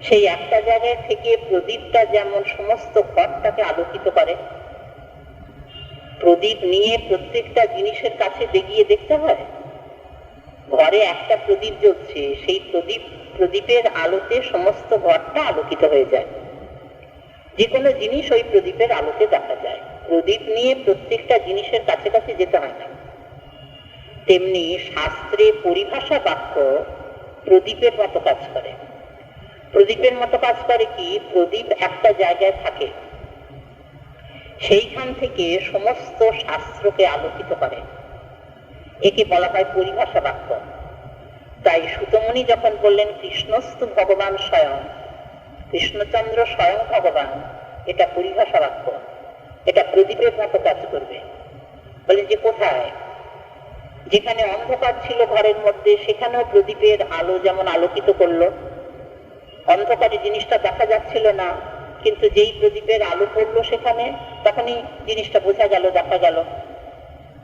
সেই একটা জায়গায় থেকে প্রদীপটা যেমন সমস্ত ঘরটাকে আলোকিত করে, প্রদীপ নিয়ে প্রত্যেকটা জিনিসের কাছে দেখিয়ে দেখতে হয়। ঘরে একটা প্রদীপ জ্বলছে, সেই প্রদীপের আলোতে সমস্ত ঘরটা আলোকিত হয়ে যায়। যে কোনো জিনিস ওই প্রদীপের আলোতে দেখা যায়। প্রদীপ নিয়ে প্রত্যেকটা জিনিসের কাছে কাছে যেতে হয় না। তেমনি শাস্ত্রে পরিভাষা বাক্য প্রদীপের মতো কাজ করে। প্রদীপের মতো কাজ করে কি? প্রদীপ একটা জায়গায় থাকে, সেইখান থেকে সমস্ত শাস্ত্রকে আলোকিত করে। একে বলা হয় পরিভাষা বাক্য। তাই সুতমণি যখন বললেন কৃষ্ণস্তু ভগবান স্বয়ং, কৃষ্ণচন্দ্র স্বয়ং ভগবান, এটা পরিভাষা বাক্য, এটা প্রদীপের মতো কাজ করবে। বলে যে কোথায়? যেখানে অন্ধকার ছিল ঘরের মধ্যে, সেখানেও প্রদীপের আলো যেমন আলোকিত করলো। অন্ধকারে জিনিসটা দেখা যাচ্ছিল না, কিন্তু যেই প্রদীপের আলো পড়লো সেখানে, তখনই জিনিসটা বোঝা গেল, দেখা গেল।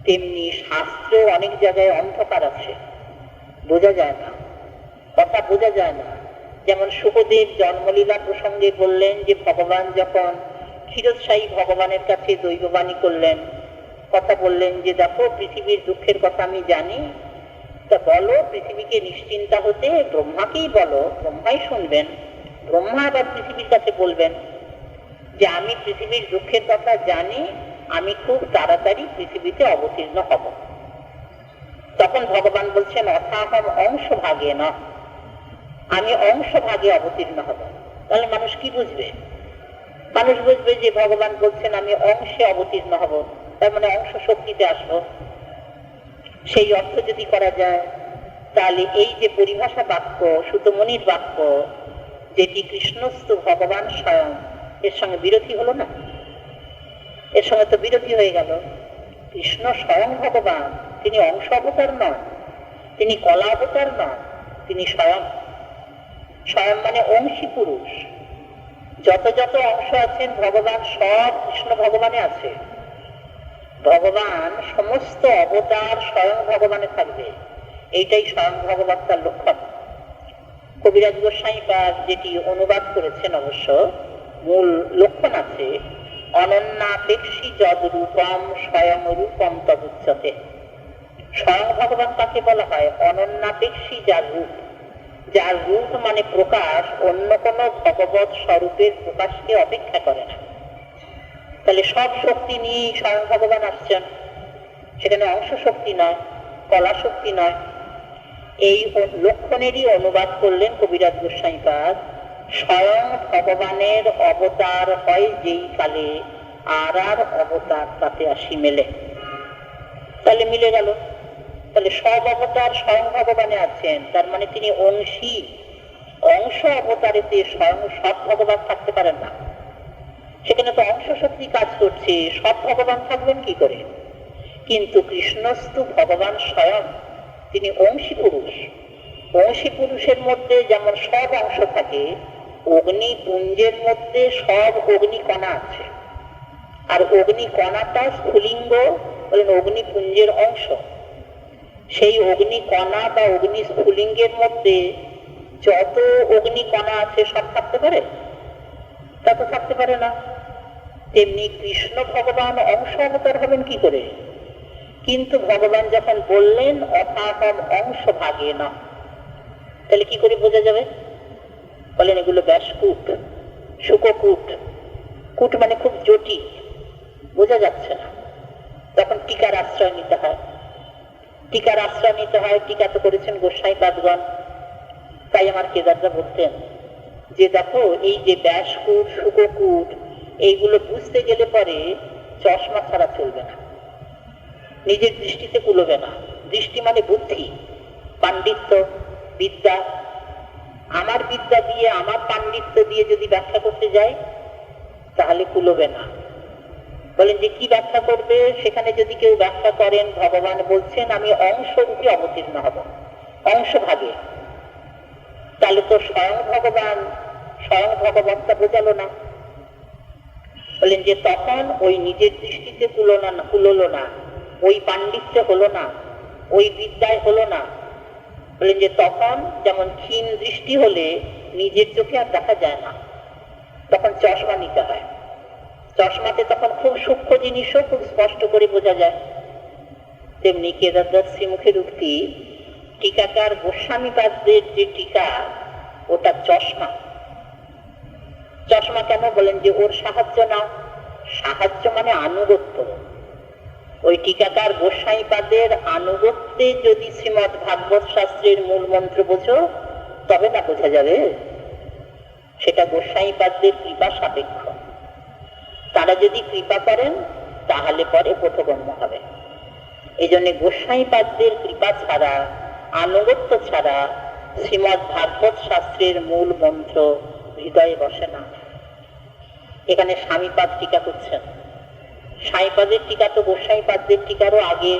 তেমনি শাস্ত্রে অনেক জায়গায় অন্ধকার আছে, বোঝা যায় না, কথা বোঝা যায় না। যেমন শুকদেব জন্মলীলা প্রসঙ্গে বললেন যে ভগবান যখন ক্ষীরোদশায়ী ভগবানের কাছে দৈববাণী করলেন, কথা বললেন যে দেখো পৃথিবীর দুঃখের কথা আমি জানি, তা বলো পৃথিবীকে নিশ্চিন্তা হতে, ব্রহ্মাকেই বলো, ব্রহ্মাই শুনবেন। ব্রহ্মা আবার পৃথিবীর কাছে বলবেন যে আমি পৃথিবীর দুঃখের কথা জানি, আমি খুব তাড়াতাড়ি পৃথিবীতে অবতীর্ণ হব। তখন ভগবান বলছেন অথাহম অংশ ভাগে না, আমি অংশ ভাগে অবতীর্ণ হব। তাহলে মানুষ কি বুঝবে? মানুষ বুঝবে যে ভগবান বলছেন আমি অংশে অবতীর্ণ হব, তার মানে অংশ শক্তিতে আসবো। সেই অর্থ যদি করা যায়, তাহলে এই যে পরিভাষা বাক্য, সুতমণির বাক্য, যেটি কৃষ্ণস্তু ভগবান স্বয়ং, এর সঙ্গে বিরোধী হলো না? এর সঙ্গে তো বিরোধী হয়ে গেল। কৃষ্ণ স্বয়ং ভগবান, তিনি অংশ অবতার নন, তিনি কলা অবতার নন, তিনি স্বয়ং। স্বয়ং মানে অংশী পুরুষ। যত যত অংশ আছেন ভগবান, সব কৃষ্ণ ভগবানে আছে। ভগবান সমস্ত অবতার স্বয়ং ভগবানে থাকবে, এইটাই স্বয়ং ভগবত্তার লক্ষণ। কবিরাজ গোস্বামী পাদ যেটি অনুবাদ করেছেন, অবশ্য মূল লক্ষণ আছে, অনন্যাপেক্ষী যদ রূপম স্বয়ং রূপম তদুচ্যতে। স্বয়ং ভগবান তাকে বলা হয় অনন্যাপেক্ষী যার রূপ, যার রূপ মানে প্রকাশ অন্য কোন ভগবৎ স্বরূপের প্রকাশকে অপেক্ষা করে না। তাহলে সব শক্তি নিয়েই স্বয়ং ভগবান আসছেন, সেখানে অংশ শক্তি নয়, কলা শক্তি নয়। এই লক্ষণেরই অনুবাদ করলেন কবিরাজ গোস্বামী পাদ স্বয়ং ভগবানের অবতার হয় যেই কালে, আর আর অবতার তাতে আসি মেলে। তাহলে মিলে গেল। তাহলে সব অবতার স্বয়ং ভগবানে আছেন, তার মানে তিনি অংশী। অংশ অবতারেতে স্বয়ং সব ভগবান থাকতে পারেন না। সেখানে তো অংশ শক্তি কাজ করছে, সব ভগবান থাকবেন কি করে? কিন্তু কৃষ্ণস্তু ভগবান স্বয়ং, তিনি অংশী পুরুষ। অংশী পুরুষের মধ্যে যেমন সব অংশ থাকে, অগ্নি পুঞ্জের মধ্যে সব অগ্নি কণা আছে। আর অগ্নি কণাটা স্ফুলিঙ্গ, বলেন অগ্নিপুঞ্জের অংশ। সেই অগ্নি কণা বা অগ্নি স্ফুলিঙ্গের মধ্যে যত অগ্নি কণা আছে সব থাকতে পারে? তা তো থাকতে পারে না। তেমনি কৃষ্ণ ভগবান অংশ অবতার হবেন কি করে? কিন্তু ভগবান যখন বললেন অথাহম অংশ ভাগে না, তাহলে কি করে বোঝা যাবে? বলেন এগুলো ব্যাসকূট, শুককূট। কূট মানে খুব জটিল, বোঝা যাচ্ছে না। তখন টিকার আশ্রয় নিতে হয়। টিকার আশ্রয় নিতে হয়। টিকা তো করেছেন গোসাইপাদগণ। তাই আমার কেদাররা বলতেন যে দেখো, এই যে ব্যাসকূট, শুককূট, এইগুলো বুঝতে গেলে পরে চশমা ছাড়া চলবে না, নিজের দৃষ্টিতে কুলবে না। দৃষ্টি মানে বুদ্ধি, পাণ্ডিত্য, বিদ্যা। আমার বিদ্যা দিয়ে, আমার পাণ্ডিত্য দিয়ে যদি ব্যাখ্যা করতে যাই তাহলে কুলবে না। বলেন যে কি ব্যাখ্যা করবে? সেখানে যদি কেউ ব্যাখ্যা করেন, ভগবান বলছেন আমি অংশ রূপে অবতীর্ণ হব, অংশ ভাগে, তাহলে তো স্বয়ং ভগবান, স্বয়ং ভগবত্তা বোঝালো না। বলেন যে তখন ওই নিজের দৃষ্টিতে কুলোলো না, ওই পাণ্ডিত্য হলো না, ওই বিদ্যায় হলো না। বলেন যে তখন যেমন ক্ষীণ দৃষ্টি হলে নিজের চোখে আর দেখা যায় না, তখন চশমা নিতে হয়। চশমাতে তখন খুব সূক্ষ্ম জিনিসও খুব স্পষ্ট করে বোঝা যায়। তেমনি কেদারদাস শ্রীমুখের উক্তি, টিকাকার গোস্বামীপাদদের যে টিকা, ওটা চশমা। চশমা কেন? বলেন যে ওর সাহায্য নাও। সাহায্য মানে আনুগত্য। ওই টিকাকার গোস্বামীপাদের আনুগত্যে যদি শ্রীমদ্ ভাগবত শাস্ত্রের মূল মন্ত্র বোঝো, তবে না বোঝা যাবে। সেটা গোস্বামীপাদের কৃপা সাপেক্ষ। তারা যদি কৃপা করেন তাহলে পরে বোধগম্য হবে। এই জন্য গোস্বামীপাদের কৃপা ছাড়া, আনুগত্য ছাড়া শ্রীমদ্ ভাগবত শাস্ত্রের মূল মন্ত্র হৃদয়ে বসে না। এখানে স্বামীপাদ টিকা করছেন। স্বামীপাদের টিকা তো গোস্বামীপাদের টিকারও আগে,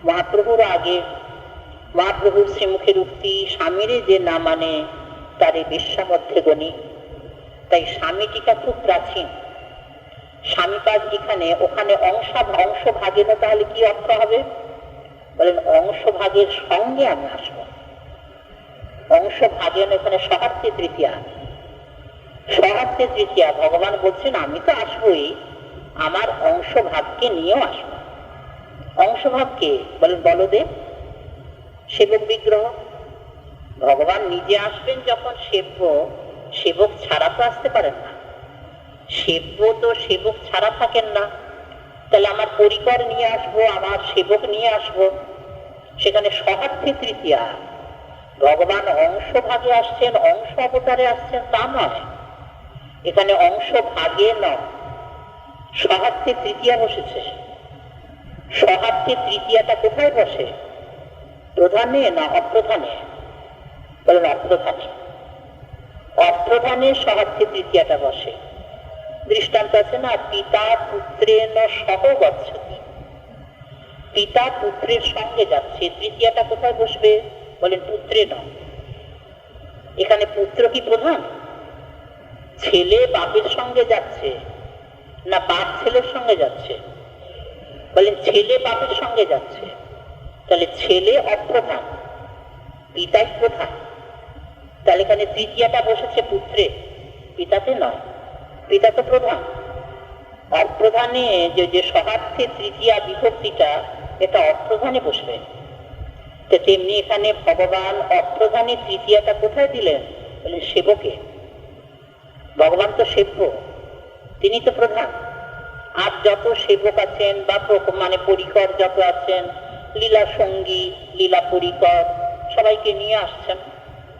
মহাপ্রভুরও আগে। মহাপ্রভুর শ্রীমুখের উক্তি, স্বামীরে যে না মানে তারে বেশ্যা মধ্যে গণি। তাই স্বামী টিকা খুব প্রাচীন। স্বামীপাদ এখানে, ওখানে অংশ ভাগে না, তাহলে কি অর্থ হবে? বলেন অংশ ভাগের সঙ্গে আমি আসব। অংশ ভাগে না, এখানে সহার্থে তৃতীয়া। সহার্থে তৃতীয়া ভগবান বলছেন আমি তো আসবই, আমার অংশ ভাগকে নিয়েও আসবো। অংশ ভাগকে বলেন বলদেব, সেবক বিগ্রহ। ভগবান নিজে আসবেন যখন সেব্য, সেবক ছাড়া তো আসতে পারেন না। সেব্য তো সেবক ছাড়া থাকেন না। তাহলে আমার পরিকর নিয়ে আসবো, আমার সেবক নিয়ে আসবো। সেখানে সহার্থে তৃতীয়া। ভগবান অংশ ভাগে আসছেন, অংশ অবতারে আসছেন তা নয়। এখানে অংশ ভাগে নয়, সহার্থে তৃতীয়া বসেছে। সহার্থে তৃতীয়াটা কোথায় বসে? প্রধানে না অপ্রধানে? বলেন অপ্রধানে। অপ্রধানে সহার্থে তৃতীয়াটা বসে। দৃষ্টান্ত আছে না, পিতা পুত্রেণ সহ গচ্ছতি। পিতা পুত্রের সঙ্গে যাচ্ছে, তৃতীয়াটা কোথায় বসবে? বলেন পুত্রে ন। এখানে পুত্র কি প্রধান? ছেলে বাপের সঙ্গে যাচ্ছে না বাপ ছেলের সঙ্গে যাচ্ছে? বলেন ছেলে বাপের সঙ্গে যাচ্ছে। তাহলে ছেলে অপ্রধান, পিতাই প্রধান। তাহলে এখানে তৃতীয়াটা বসেছে পুত্রে, পিতাতে নয়। পিতা তো প্রধান। অপ্রধানে যে সহার্থে তৃতীয়া বিভক্তিটা, এটা অপ্রধানে বসবে। তো তেমনি এখানে ভগবান অপ্রধানে তৃতীয়াটা কোথায় দিলেন? বলেন সেবকে। ভগবান তো সেব্য, তিনি তো প্রধান। আর যত সেবক আছেন বা মানে পরিকর যত আছেন, লীলা সঙ্গী, লীলা পরিকর, সবাইকে নিয়ে আসছেন।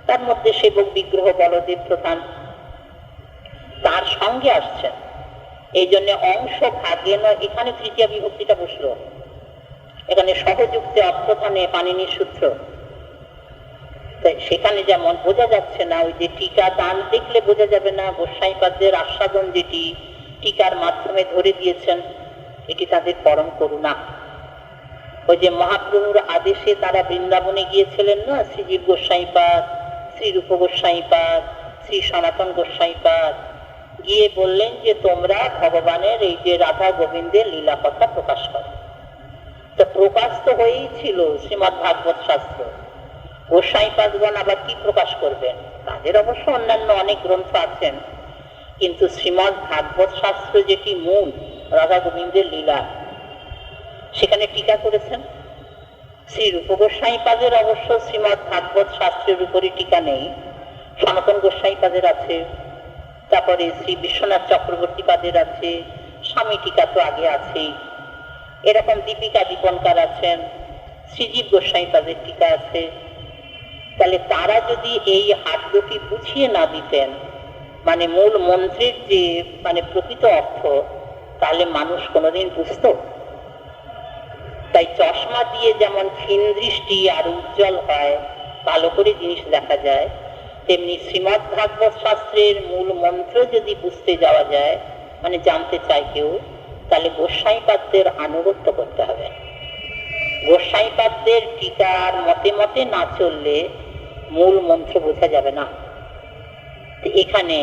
তার মধ্যে সেবক বিগ্রহ বলদেব প্রধান। তার সঙ্গে আসছেন। এই জন্য অংশ ভাগে নয়, এখানে তৃতীয় বিভক্তিটা বসলো। এখানে সহযুক্তে অর্থথানে পাণিনির সূত্র, সেখানে যেমন বোঝা যাচ্ছে না, ওই যে টিকা দান দেখলে বোঝা যাবে না গোস্বাইপাদের আস্বাদন যেটি টিকার মাধ্যমে ধরে দিয়েছেন এটি তাদের পরম করুণা। ওই যে মহাপ্রভুর আদেশে তারা বৃন্দাবনে গিয়েছিলেন না, শ্রীজীব গোস্বাইপাদ, শ্রীরূপ গোস্বাইপাদ, শ্রী সনাতন গোস্বাইপাদ, গিয়ে বললেন যে তোমরা ভগবানের এই যে রাধা গোবিন্দের লীলা কথা প্রকাশ করো। তো প্রকাশ তো হয়েই ছিল শ্রীমদ্ ভাগবত শাস্ত্র। গোস্বাইপাদগণ আবার কি প্রকাশ করবেন? তাদের অবশ্য অন্যান্য অনেক গ্রন্থ আছেন, কিন্তু শ্রীমদ্ ভাগবত শাস্ত্র যেটি মূল রাধা গোবিন্দের লীলা, সেখানে টিকা করেছেন। শ্রী রূপ গোস্বাইপাদের অবশ্য শ্রীমদ্ ভাগবত শাস্ত্রের উপরই টিকা নেই, সনাতন গোস্বাইপাদের আছে, তারপরে শ্রী বিশ্বনাথ চক্রবর্তী পাদের আছে, স্বামী টিকা তো আগে আছেই, এরকম দীপিকা দীপনকার আছেন, শ্রীজীব গোস্বাইপাদের টিকা আছে। তাহলে তারা যদি এই হাত দুটি বুঝিয়ে না দিতেন, মানে মূল মন্ত্রের যে মানে প্রকৃত অর্থ, তাহলে মানুষ কোনোদিন বুঝতো? তাই চশমা দিয়ে যেমন ক্ষীণ দৃষ্টি আর উজ্জ্বল হয়, ভালো করে জিনিস দেখা যায়, তেমনি শ্রীমদ্ ভাগবত শাস্ত্রের মূল মন্ত্র যদি বুঝতে যাওয়া যায়, মানে জানতে চায় কেউ, তাহলে গোস্বাইপাদদের আনুগত্য করতে হবে। গোস্বাইপাদদের টিকার মতে মতে না চললে মূল মন্ত্র বোঝা যাবে না। এখানে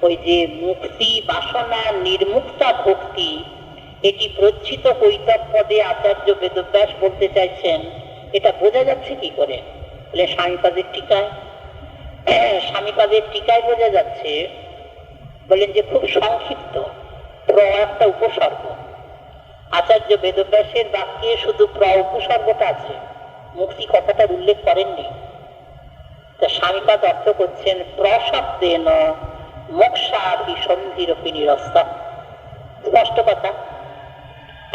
ওই যে মুক্তি বাসনা নির্মুক্তা ভক্তি, এটি প্রচ্ছিত কৈতব পদে আচার্য বেদব্যাস বলতে চাইছেন। এটা বোঝা যাচ্ছে কি করে? বলে স্বামীপাদের টিকায়, স্বামীপাদের টিকায় বোঝা যাচ্ছে। বলেন যে খুব সংক্ষিপ্ত, একটা উপসর্গ। আচার্য বেদব্যাসের বাক্যে শুধু উপসর্গটা আছে, মুক্তি কথাটার উল্লেখ করেননি। তা স্বামীপাদ অর্থ করছেন প্রশব্দেন মোক্ষাভিসন্ধিরপি নিরস্ত। স্পষ্ট কথা,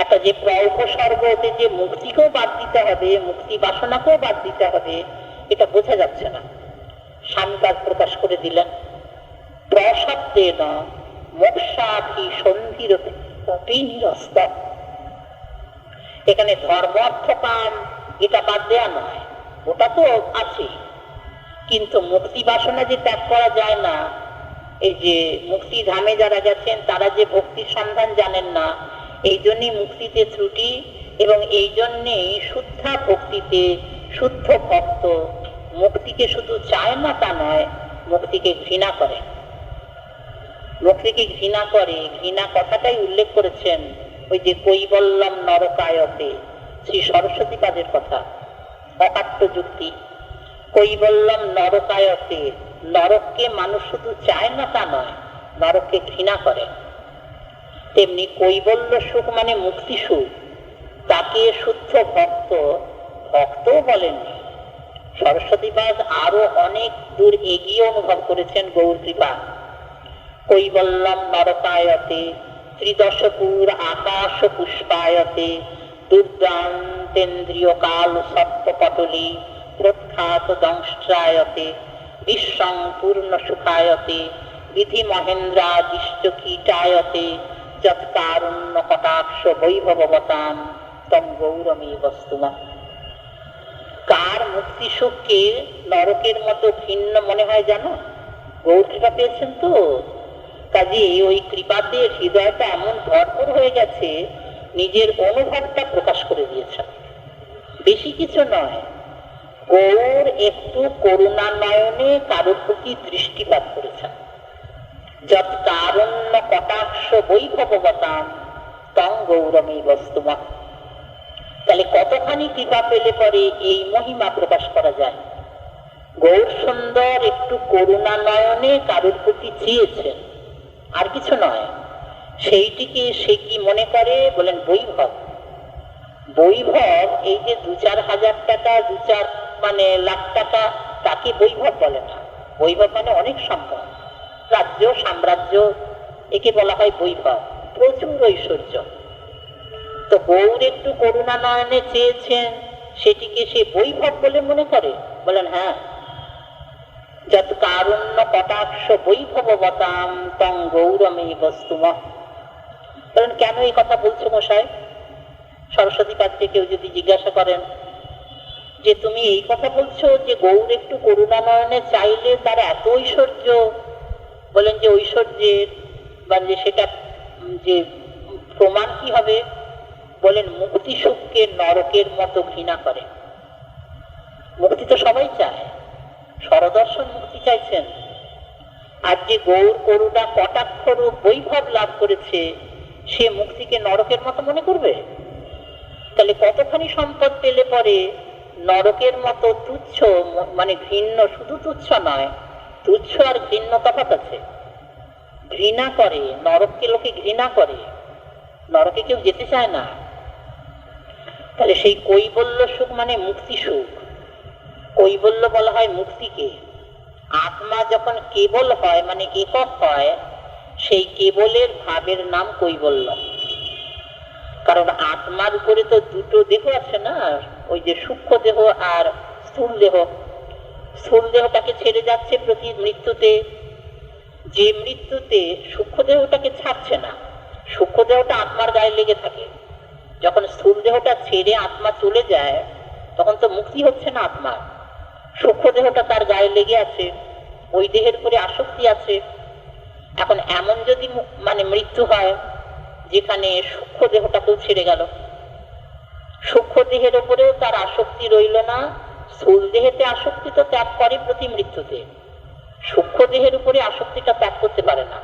একটা যে উপসর্গ, ওতে যে মুক্তিকেও বাদ দিতে হবে, মুক্তি বাসনাকেও বাদ দিতে হবে, এটা বোঝা যাচ্ছে না। স্বামীপাদ প্রকাশ করে দিলেন প্রশব্দেন মোক্ষাভিসন্ধিরপি নিরস্ত। এখানে ধর্ম অর্থ কাম এটা বাদ দেয়া নয়, ওটা তো আছে, কিন্তু মুক্তি বাসনা যে ত্যাগ করা যায় না। এই যে মুক্তি ধামে যারা গেছেন তারা যে ভক্তির সন্ধান জানেন না, এই জন্যই মুক্তিতে ত্রুটি, এবং এই জন্যেই শুদ্ধা ভক্তিতে শুদ্ধ ভক্ত মুক্তিকে শুধু চায় না তা নয়, মুক্তিকে ঘৃণা করে। মুক্তিকে ঘৃণা করে, ঘৃণা কথাটাই উল্লেখ করেছেন ওই যে কৈবল্যম নরকায়তে, শ্রী সরস্বতী পাদের কথা, অকাট্য যুক্তি। কৈবল্যম নরকায়তে, নরককে মানুষ শুধু চায় না তা নয়, নরককে ঘৃণা করে। তেমনি কৈবল্য সুখ মানে মুক্তি সুখ, তাকে শুদ্ধ ভক্ত ভক্তও বলেননি। সরস্বতীপাদ আরো অনেক দূর এগিয়ে অনুভব করেছেন গৌর কৃপা। কৈবল্যম নরকায়তে ত্রিদশপুর আকাশ পুষ্পায়তে দুর্দান্তেন্দ্রিয় কাল সপ্তপটলি প্রখ্যাত দংষ্ট্রায়তে বিশ্বং পূর্ণ সুখায়তে বিধি মহেন্দ্রাদিষ্ট কীটায়তে যৎকারুণ্য কটাক্ষ বৈভবতাম তম গৌরমী বস্তুমা। কার মুক্তি সুখকে নরকের মতো ভিন্ন মনে হয় জানো? গৌর কৃপা পেয়েছেন তো, কাজে ওই কৃপাতে হৃদয়টা এমন ভরপুর হয়ে গেছে, নিজের অনুভবটা প্রকাশ করে দিয়েছেন। বেশি কিছু নয়, গৌর একটু করুণা নয়নে কারোর প্রতি দৃষ্টিপাত করেছেন। যৎকারুণ্য কটাক্ষ বৈভবতাম তং গৌরমী বস্তুমা। তাহলে কতখানি কৃপা পেলে পরে এই মহিমা প্রকাশ করা যায়। গৌর সুন্দর একটু করুণা নয়নে কারোর প্রতি চেয়েছেন, আর কিছু নয়। সেইটিকে সে কি মনে করে? বলেন বৈভব। বৈভব এই যে 2-4 হাজার টাকা, 2-4 মানে লাখ টাকা, তাকে বৈভব বলে না। বৈভব মানে অনেক সম্পদ, রাজ্য সাম্রাজ্য, একে বলা হয় বৈভব, প্রচুর ঐশ্বর্য। তো গৌর একটু করুণা নয়নে চেয়েছেন, সেটিকে সে বৈভব বলে মনে করে? বলেন হ্যাঁ, যৎ কারুণ্য কটাক্ষ বৈভবতাম তং গৌরমে বস্তুমঃ। কারণ কেন এই কথা বলছো মশাই? সরস্বতী পাত্রে কেউ যদি জিজ্ঞাসা করেন যে তুমি এই কথা বলছো যে গৌর একটু করুণানয়নে চাইলে তার এত ঐশ্বর্য, বলেন যে ঐশ্বর্যের বা যে সেটা যে প্রমাণ কি হবে? বলেন মুক্তি সুখকে নরকের মতো ঘৃণা করে। মুক্তি তো সবাই চায়, সরদর্শন মুক্তি চাইছেন। আর যে গৌর করুণা কটাক্ষরূপ বৈভব লাভ করেছে সে মুক্তিকে নরকের মতো মনে করবে? তাহলে কতখানি সম্পদ পেলে পরে নরকের মতো তুচ্ছ, মানে ঘৃণ্য, শুধু তুচ্ছ নয়, তুচ্ছ আর ঘৃণ্য তফাৎ আছে। ঘৃণা করে, নরককে লোকে ঘৃণা করে, নরকে কেউ যেতে চায় না। তাহলে সেই কৈবল্য সুখ মানে মুক্তি সুখ। কৈবল্য বলা হয় মুক্তিকে। আত্মা যখন কেবল হয় মানে একক হয়, সেই কেবলের ভাবের নাম কৈবল্য। কারণ আত্মার উপরে তো দুটো দেহ আছে না, ওই যে সূক্ষ্ম দেহ আর স্থূল দেহ। স্থূল দেহটাকে ছেড়ে যাচ্ছে প্রতি মৃত্যুতে, যে মৃত্যুতে সূক্ষ্ম দেহটাকে ছাড়ছে না, সূক্ষ্ম দেহটা আত্মার গায়ে লেগে থাকে। যখন স্থূল দেহটা ছেড়ে আত্মা চলে যায় তখন তো মুক্তি হচ্ছে না আত্মার, সূক্ষ্ম দেহটা তার গায়ে লেগে আছে, ওই দেহের উপরে আসক্তি আছে। এখন এমন যদি মানে মৃত্যু হয় যেখানে সূক্ষ্ম দেহটাকেও ছেড়ে গেল, সূক্ষ্ম দেহের উপরেও তার আসক্তি রইল না, স্থূল দেহেতে আসক্তি তো ত্যাগ করে প্রতি মৃত্যুতে, সূক্ষ্ম দেহের উপরে আসক্তিটা ত্যাগ করতে পারে না।